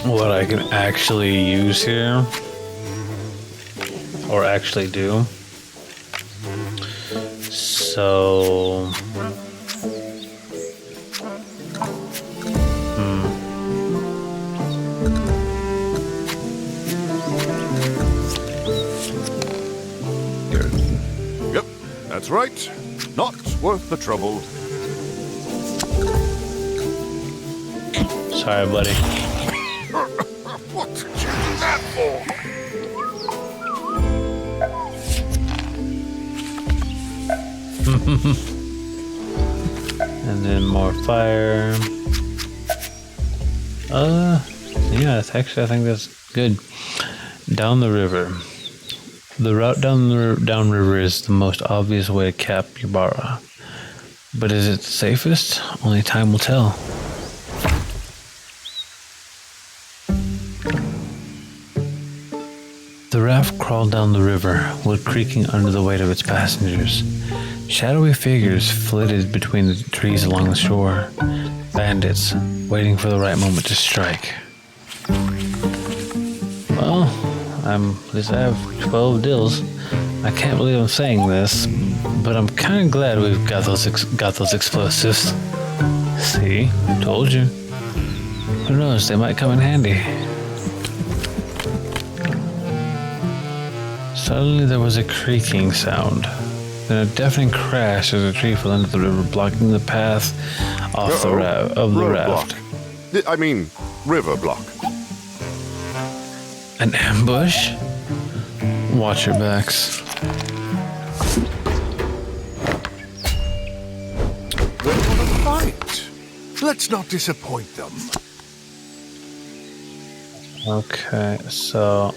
A: what I can actually use here, or actually do. So
B: That's right. Not worth the trouble.
A: Sorry, buddy.
B: What did you do that for?
A: And then more fire. Yeah, it's actually, I think that's good. Down the river. The route downriver is the most obvious way to cap Ybarra. But is it the safest? Only time will tell. The raft crawled down the river, wood creaking under the weight of its passengers. Shadowy figures flitted between the trees along the shore. Bandits, waiting for the right moment to strike. Well, at least I have 12 dills. I can't believe I'm saying this, but I'm kind of glad we've got those explosives. See? Told you. Who knows, they might come in handy. Suddenly there was a creaking sound. Then a deafening crash as a tree fell into the river, blocking the path off the raft.
B: I mean, river block.
A: An ambush? Watch your backs.
B: They want to fight. Let's not disappoint them.
A: Okay, so...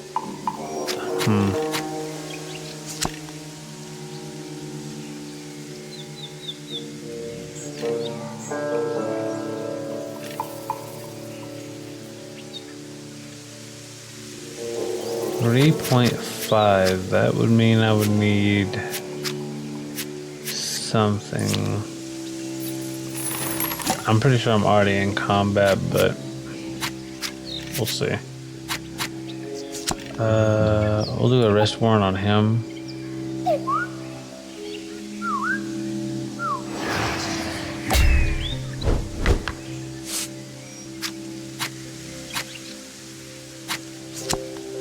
A: 3.5, that would mean I would need something. I'm pretty sure I'm already in combat, but we'll see. We'll do a arrest warrant on him.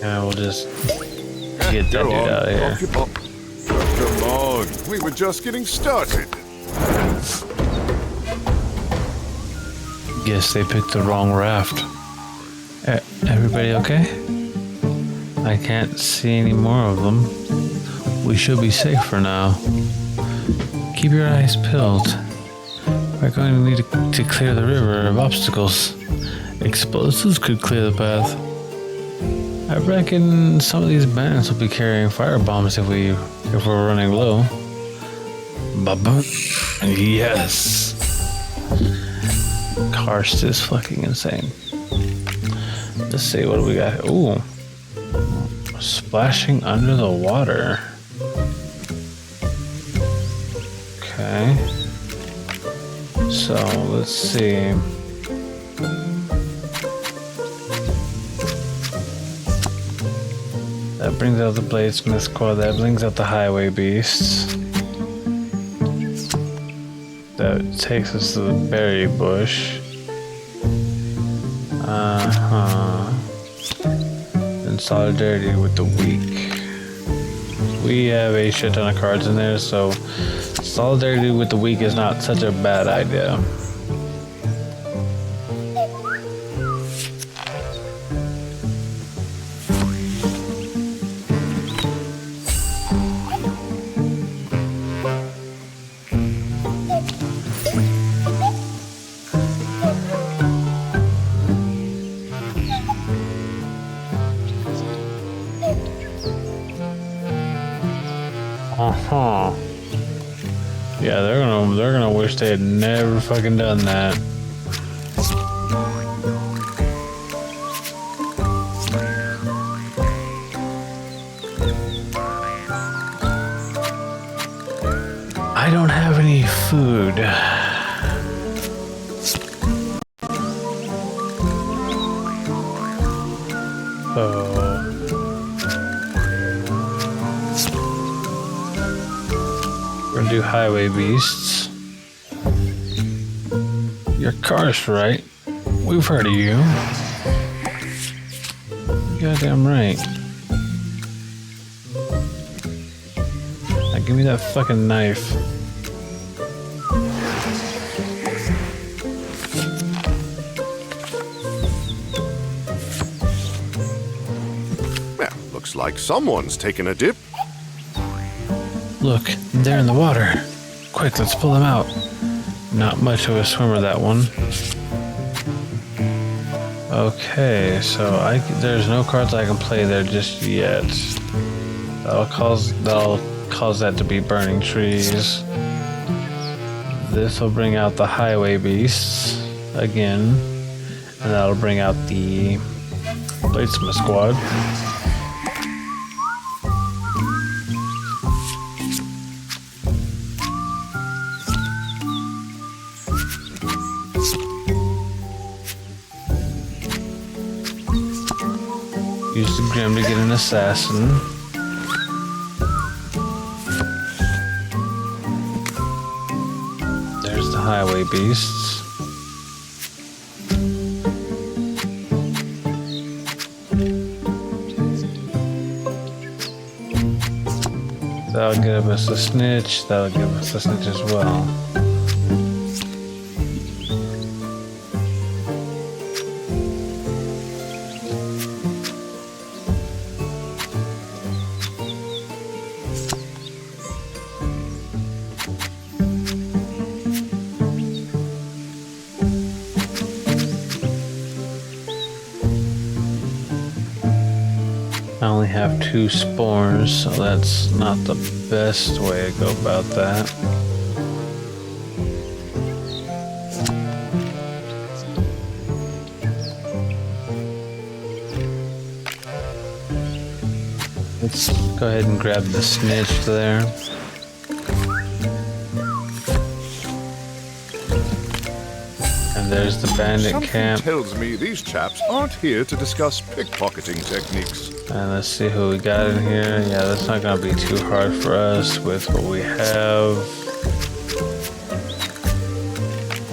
A: And we'll just get that dude out of here.
B: Come on, we were just getting started.
A: Guess they picked the wrong raft. Everybody okay? I can't see any more of them. We should be safe for now. Keep your eyes peeled. We're going to need to clear the river of obstacles. Explosives could clear the path. I reckon some of these bandits will be carrying firebombs if we're running low. Ba-boom. Yes. Karst is fucking insane. Let's see, what do we got? Ooh. Splashing under the water. Okay. So, let's see. That brings out the bladesmith's core. That brings out the highway beasts. That takes us to the berry bush. And solidarity with the weak. We have a shit ton of cards in there, so solidarity with the weak is not such a bad idea. Yeah, they're gonna wish they had never fucking done that. I don't have any food. We're gonna do highway beasts. Your car's right. We've heard of you. Goddamn right. I give me that fucking knife.
B: Well, looks like someone's taken a dip.
A: Look, they're in the water. Quick, let's pull them out. Not much of a swimmer, that one. Okay, so there's no cards I can play there just yet. That'll cause that to be burning trees. This will bring out the highway beasts again, and that'll bring out the bladesmith squad. Use the Grim to get an assassin. There's the highway beasts. That'll give us a snitch. That'll give us a snitch as well. I only have 2 spores, so that's not the best way to go about that. Let's go ahead and grab the snitch there. And there's the bandit
B: Something
A: camp.
B: tells me these chaps aren't here to discuss pickpocketing techniques.
A: And let's see who we got in here. Yeah, that's not gonna be too hard for us with what we have.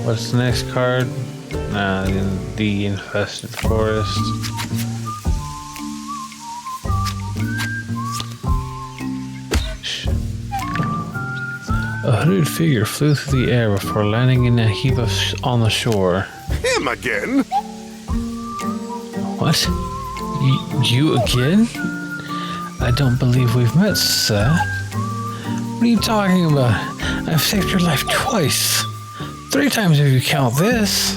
A: What's the next card? The infested forest. A hooded figure flew through the air before landing in a heap on the shore.
B: Him again?
A: What? You again? I don't believe we've met, sir. What are you talking about? I've saved your life twice. 3 times if you count this.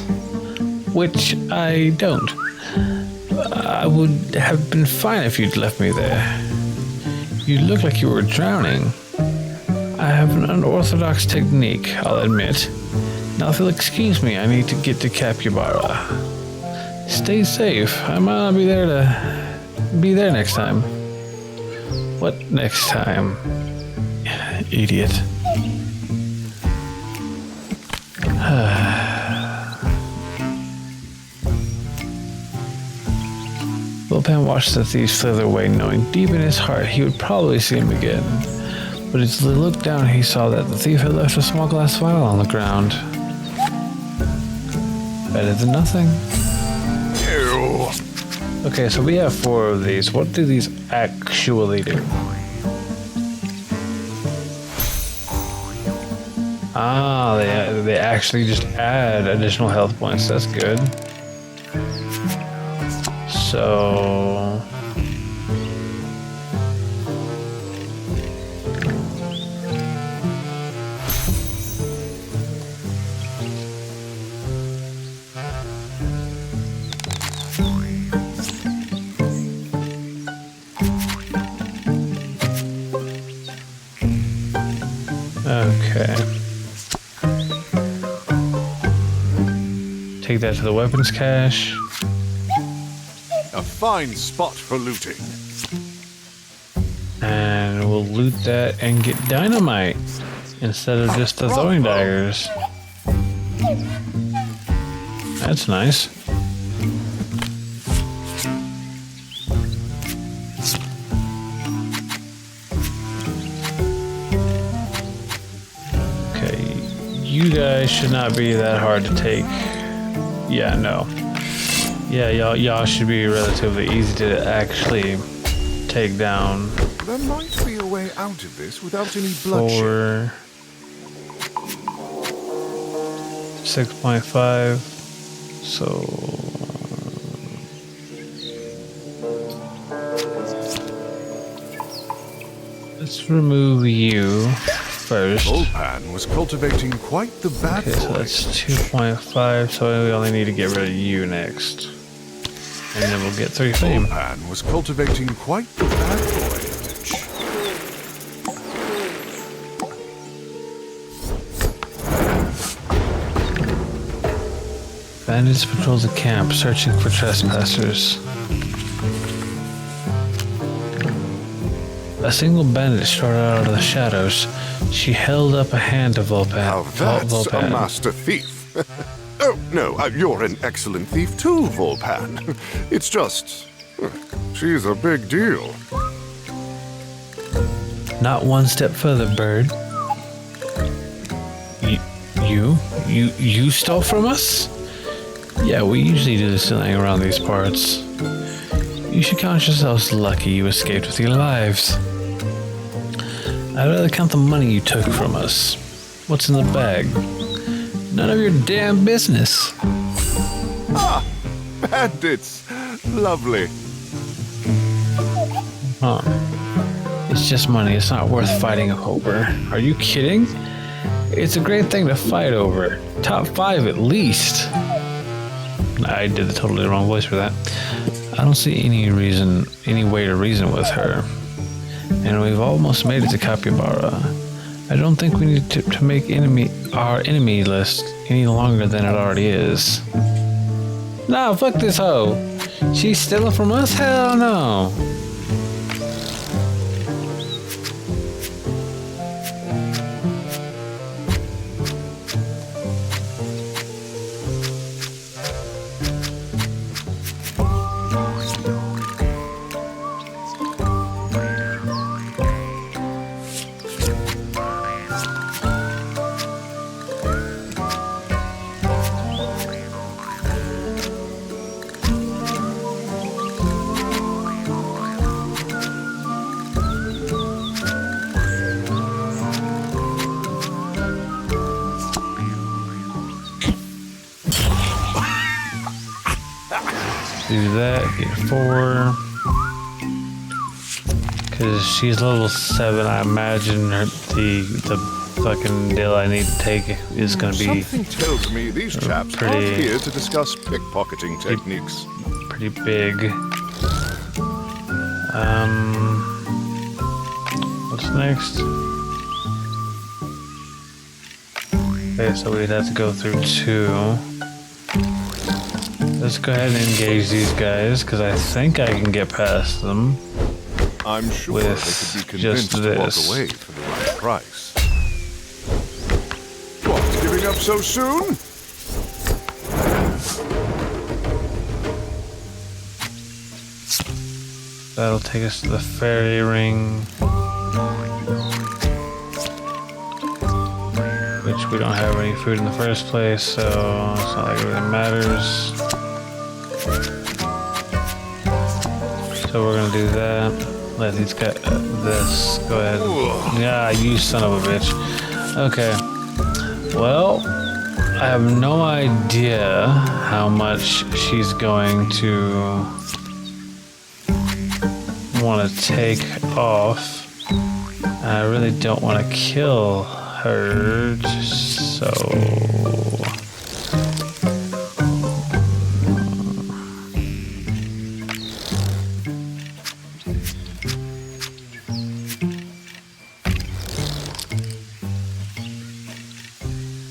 A: Which I don't. I would have been fine if you'd left me there. You look like you were drowning. I have an unorthodox technique, I'll admit. Now if you'll excuse me, I need to get to Capybara. Stay safe. I might not be there next time. What next time? Idiot. Wilpan watched the thief slither away, knowing deep in his heart he would probably see him again. But as he looked down, he saw that the thief had left a small glass vial on the ground. Better than nothing.
B: Ew.
A: Okay, so we have 4 of these. What do these actually do? Ah, they actually just add additional health points. That's good. So... Okay. Take that to the weapons cache.
B: A fine spot for looting.
A: And we'll loot that and get dynamite instead of just the throwing daggers. That's nice. You guys should not be that hard to take. Yeah, no. Yeah, y'all should be relatively easy to actually take down.
B: there might be a way out of this without any bloodshed.
A: 6.5. So let's remove you first.
B: Volpan was cultivating quite the bad boy.
A: So that's 2.5. So we only need to get rid of you next, and then we'll get 3 fame.
B: Volpan was cultivating quite the bad boy.
A: Bandits patrol the camp, searching for trespassers. A single bandit strode out of the shadows. She held up a hand to Volpan.
B: Now that's a master thief. Oh, no, you're an excellent thief too, Volpan. It's just... she's a big deal.
A: Not one step further, bird. You stole from us? Yeah, we usually do this thing around these parts. You should count yourselves lucky you escaped with your lives. I'd rather count the money you took from us. What's in the bag? None of your damn business.
B: Ah, bandits. Lovely.
A: Huh. It's just money. It's not worth fighting over. Are you kidding? It's a great thing to fight over. Top 5 at least. I did the totally wrong voice for that. I don't see any way to reason with her. And we've almost made it to Capybara. I don't think we need to make our enemy list any longer than it already is. Nah, fuck this hoe. She's stealing from us? Hell no. Do that, get 4. Because she's level 7, I imagine the fucking deal I need to take is going to be
B: Something tells me these chaps aren't here to discuss pickpocketing techniques.
A: Pretty big. What's next? Okay, so we'd have to go through 2. Let's go ahead and engage these guys, because I think I can get past them.
B: I'm sure
A: with
B: they could be convinced
A: just
B: to walk
A: this.
B: away for the right price. What, giving up so soon?
A: That'll take us to the fairy ring, which we don't have any food in the first place, so it's not like it really matters. So we're gonna do that. Let these guys this go ahead. Yeah, you son of a bitch. Okay. Well, I have no idea how much she's going to want to take off. I really don't want to kill her, so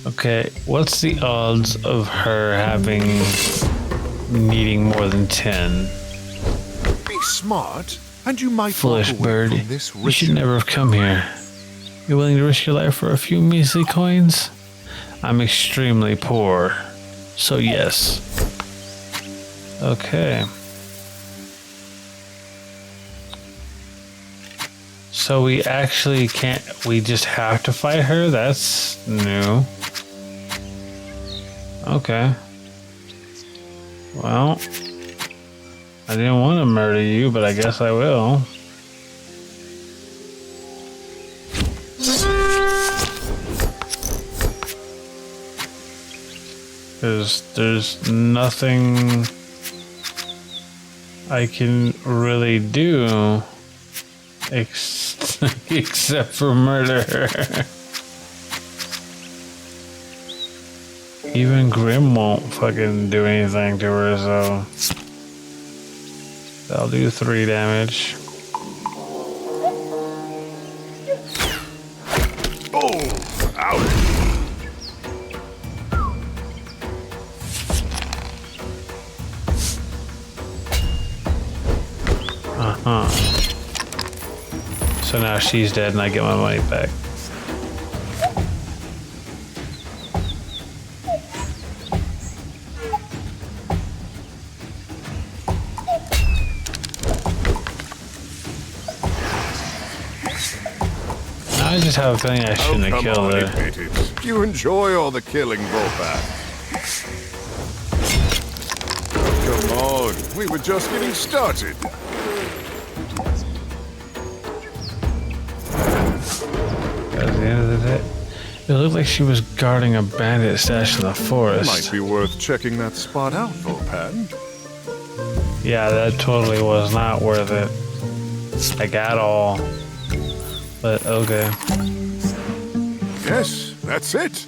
A: okay, what's the odds of her needing more than 10?
B: Be smart, and you might
A: Foolish
B: walk away
A: bird,
B: from this
A: you should
B: richer.
A: never have come here. You're willing to risk your life for a few measly coins? I'm extremely poor, so yes. Okay. So we actually can't, we just have to fight her? That's new. Okay. Well, I didn't want to murder you, but I guess I will. because there's nothing I can really do except for murder her. Even Grim won't fucking do anything to her, so I'll do 3 damage.
B: Oh, ouch.
A: So now she's dead and I get my money back. I just have a feeling I shouldn't have killed her.
B: Admit it. You enjoy all the killing, Volpan. Come on, we were just getting started.
A: That was the end of the day. It looked like she was guarding a bandit stash in the forest.
B: Might be worth checking that spot out, Volpan.
A: Yeah, that totally was not worth it. Like at all. But okay.
B: Yes, that's it.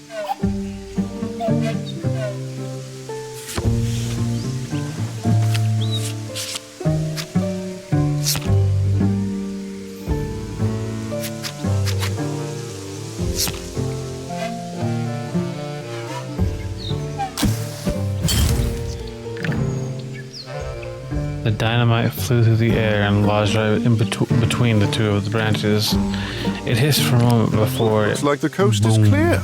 A: The dynamite flew through the air and lodged right in between the two of the branches. It hissed for a moment before
B: Looks like the coast is clear.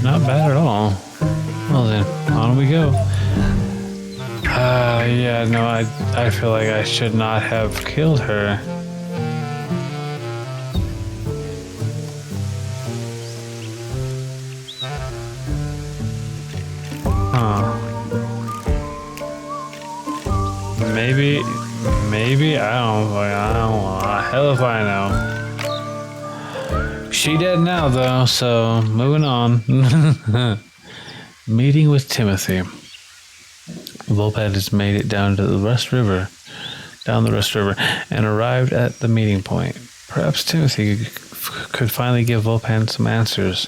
A: Not bad at all. Well then, on we go. Yeah, no, I feel like I should not have killed her. Maybe, I don't know. Hell if I know. She dead now though, so moving on. Meeting with Timothy. Volpan has made it down the Rust River, and arrived at the meeting point. Perhaps Timothy could finally give Volpan some answers,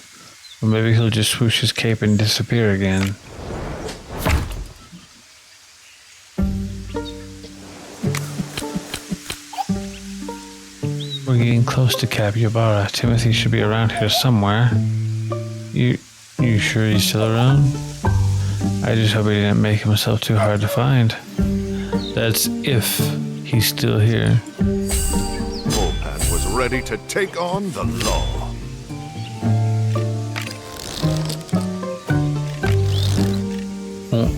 A: or maybe he'll just swoosh his cape and disappear again. We're getting close to Capybara. Timothy should be around here somewhere. You sure he's still around? I just hope he didn't make himself too hard to find. That's if he's still here.
B: Volpan was ready to take on the law.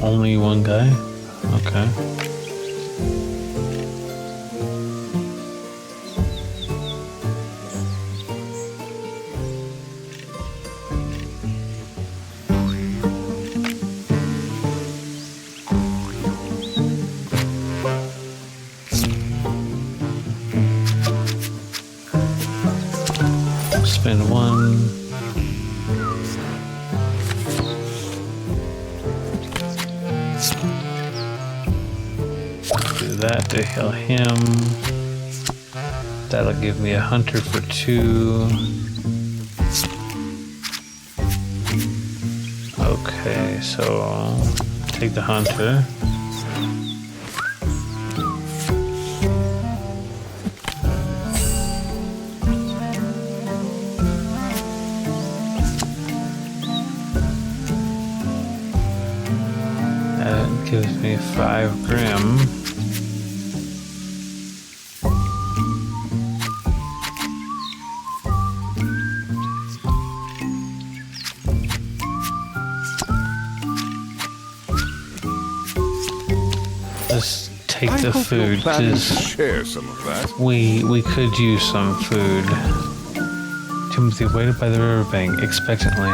A: Only one guy? Okay. Spend 1. Do that to heal him. That'll give me a hunter for 2. Okay, so I'll take the hunter. Gives me 5 Grim. Let's take the food.
B: Share some of that.
A: We could use some food. Timothy waited by the riverbank expectantly.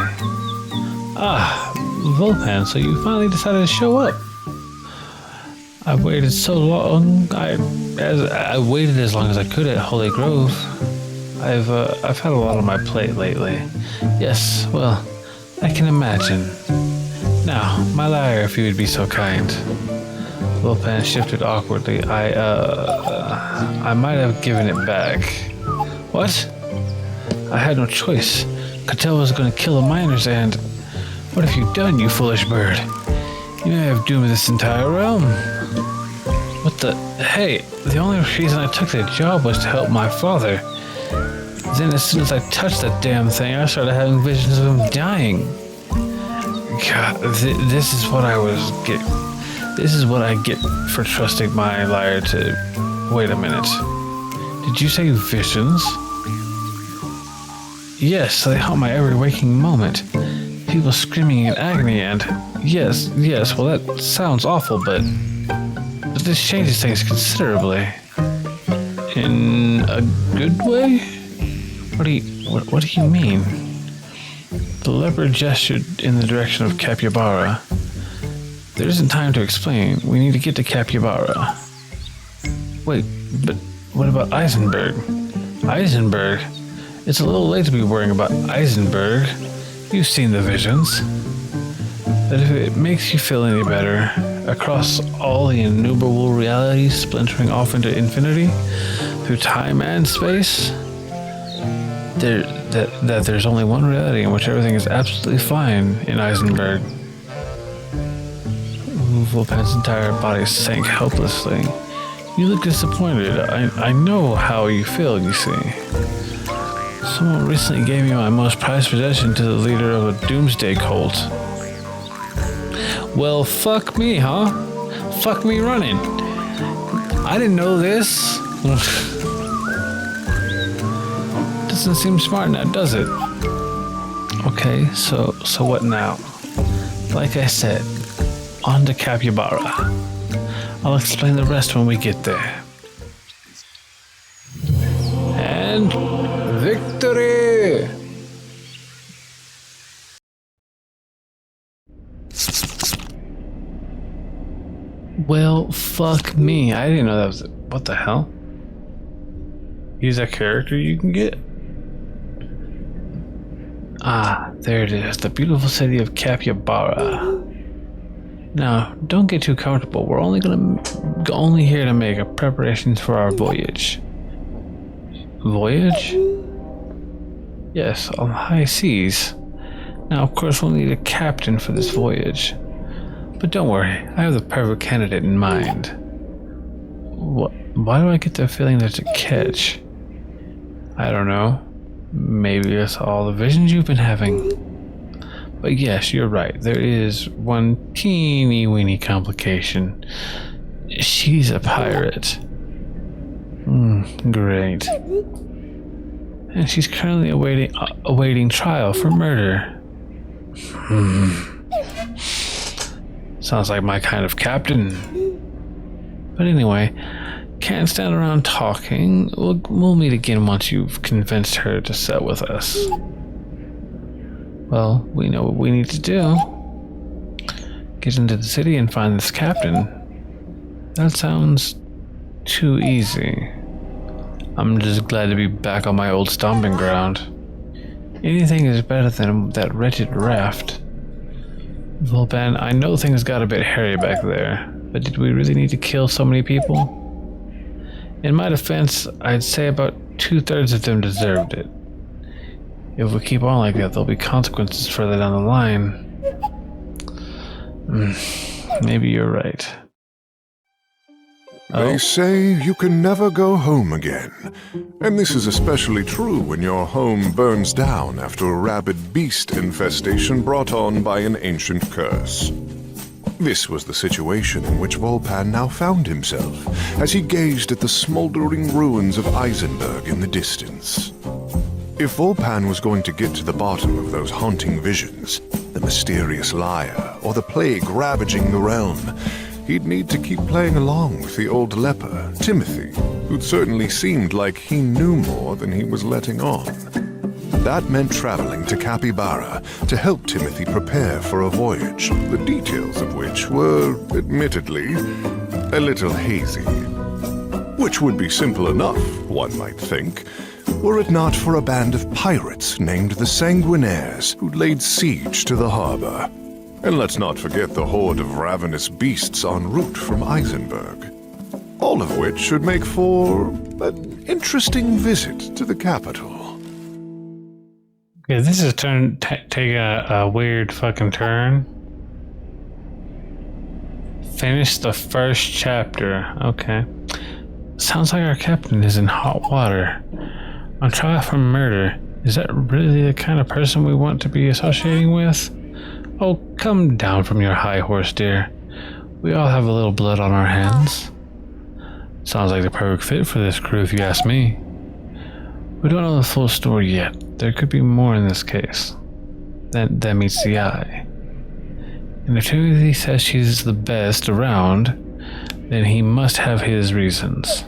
A: Ah, Volpan, so you finally decided to show up. I've waited so long. I waited as long as I could at Holy Grove. I've had a lot on my plate lately. Yes, well, I can imagine. Now, my lyre, if you would be so kind. Lopan shifted awkwardly. I might have given it back. What? I had no choice. Cattell was going to kill the miners and... What have you done, you foolish bird? You may have doomed this entire realm. What the... Hey, the only reason I took that job was to help my father. Then as soon as I touched that damn thing, I started having visions of him dying. God, this is what I was get. This is what I get for trusting my lyre to... Wait a minute. Did you say visions? Yes, they haunt my every waking moment. People screaming in agony and... Yes, well that sounds awful, but this changes things considerably. In a good way? What do you mean? The leopard gestured in the direction of Capybara. There isn't time to explain. We need to get to Capybara. Wait, but what about Eisenberg? Eisenberg? It's a little late to be worrying about Eisenberg. You've seen the visions. But if it makes you feel any better, across all the innumerable realities splintering off into infinity, through time and space, there's only one reality in which everything is absolutely fine in Eisenberg. Vulpan's entire body sank helplessly. You look disappointed. I know how you feel, you see. Someone recently gave me my most prized possession to the leader of a doomsday cult. Well, fuck me, huh? Fuck me running. I didn't know this. Doesn't seem smart now, does it? Okay, so what now? Like I said, on to Capybara. I'll explain the rest when we get there. And victory! Well, fuck me. I didn't know that was... What the hell? Use a character you can get? Ah, there it is. The beautiful city of Capybara. Now, don't get too comfortable. We're only here to make preparations for our voyage. Voyage? Yes, on the high seas. Now, of course, we'll need a captain for this voyage. But don't worry, I have the perfect candidate in mind. Why do I get the feeling there's a catch? I don't know. Maybe it's all the visions you've been having. But yes, you're right. There is one teeny weeny complication. She's a pirate. Great. And she's currently awaiting trial for murder. Sounds like my kind of captain. But anyway, can't stand around talking. We'll meet again once you've convinced her to set with us. Well, we know what we need to do. Get into the city and find this captain. That sounds too easy. I'm just glad to be back on my old stomping ground. Anything is better than that wretched raft. Vulpan, I know things got a bit hairy back there, but did we really need to kill so many people? In my defense, I'd say about 2/3 of them deserved it. If we keep on like that, there'll be consequences further down the line. Maybe you're right.
B: They say you can never go home again. And this is especially true when your home burns down after a rabid beast infestation brought on by an ancient curse. This was the situation in which Vulpan now found himself as he gazed at the smoldering ruins of Eisenberg in the distance. If Vulpan was going to get to the bottom of those haunting visions, the mysterious lyre, or the plague ravaging the realm, he'd need to keep playing along with the old leper, Timothy, who'd certainly seemed like he knew more than he was letting on. That meant traveling to Capybara to help Timothy prepare for a voyage, the details of which were, admittedly, a little hazy. Which would be simple enough, one might think, were it not for a band of pirates named the Sanguinaires who'd laid siege to the harbor. And let's not forget the horde of ravenous beasts en route from Eisenberg. All of which should make for an interesting visit to the capital.
C: Yeah, this is take a weird fucking turn. Finish the first chapter. Okay. Sounds like our captain is in hot water. On trial for murder. Is that really the kind of person we want to be associating with? Oh, come down from your high horse, dear. We all have a little blood on our hands. Sounds like the perfect fit for this crew, if you ask me. We don't know the full story yet. There could be more in this case. That meets the eye. And if Timothy says she's the best around, then he must have his reasons.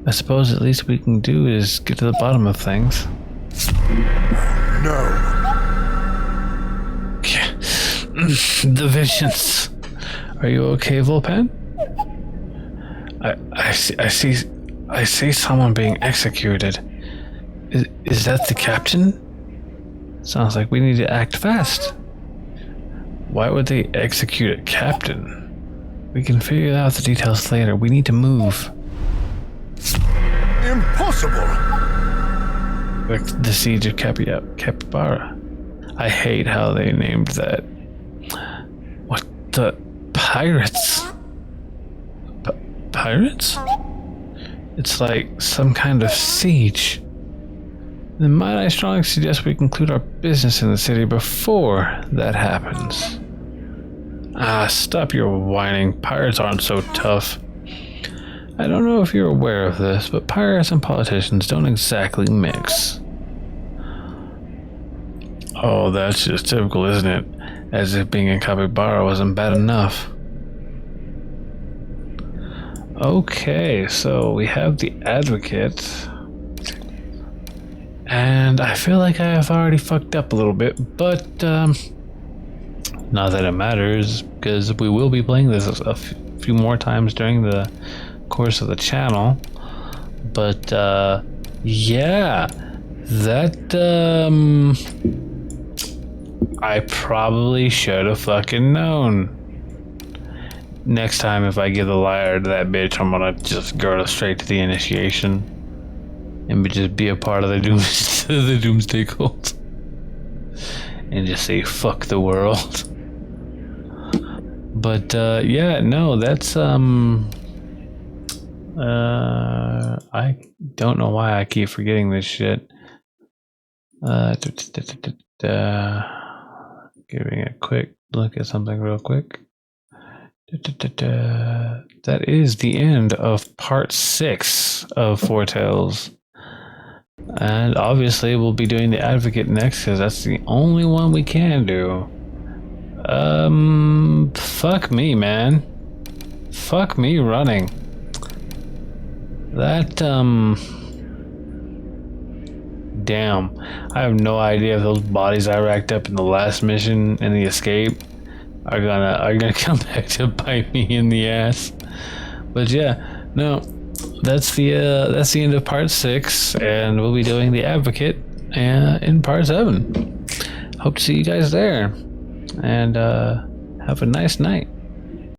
C: I suppose the least we can do is get to the bottom of things.
B: No.
A: The visions. Are you okay, Volpan? I see someone being executed. Is that the captain? Sounds like we need to act fast. Why would they execute a captain? We can figure out the details later. We need to move.
B: Impossible!
A: The siege of Capybara. I hate how they named that. What the? Pirates? Pirates? It's like some kind of siege. Then might I strongly suggest we conclude our business in the city before that happens. Ah, stop your whining. Pirates aren't so tough. I don't know if you're aware of this, but pirates and politicians don't exactly mix. Oh, that's just typical, isn't it? As if being in Capybara wasn't bad enough. Okay, so we have the advocate. And I feel like I have already fucked up a little bit, but not that it matters, because we will be playing this a few more times during the course of the channel. But yeah, that I probably should have fucking known. Next time, if I give the liar to that bitch, I'm gonna just go straight to the initiation and just be a part of the doomsday cult and just say fuck the world. But yeah, no, that's I don't know why I keep forgetting this shit. Giving a quick look at something real quick. That is the end of part 6 of Foretales. And obviously we'll be doing the advocate next because that's the only one we can do. Fuck me, man. Fuck me running. That, damn. I have no idea if those bodies I racked up in the last mission and the escape are gonna come back to bite me in the ass. But yeah, no, that's the end of part 6, and we'll be doing the advocate in part 7. Hope to see you guys there, and have a nice night.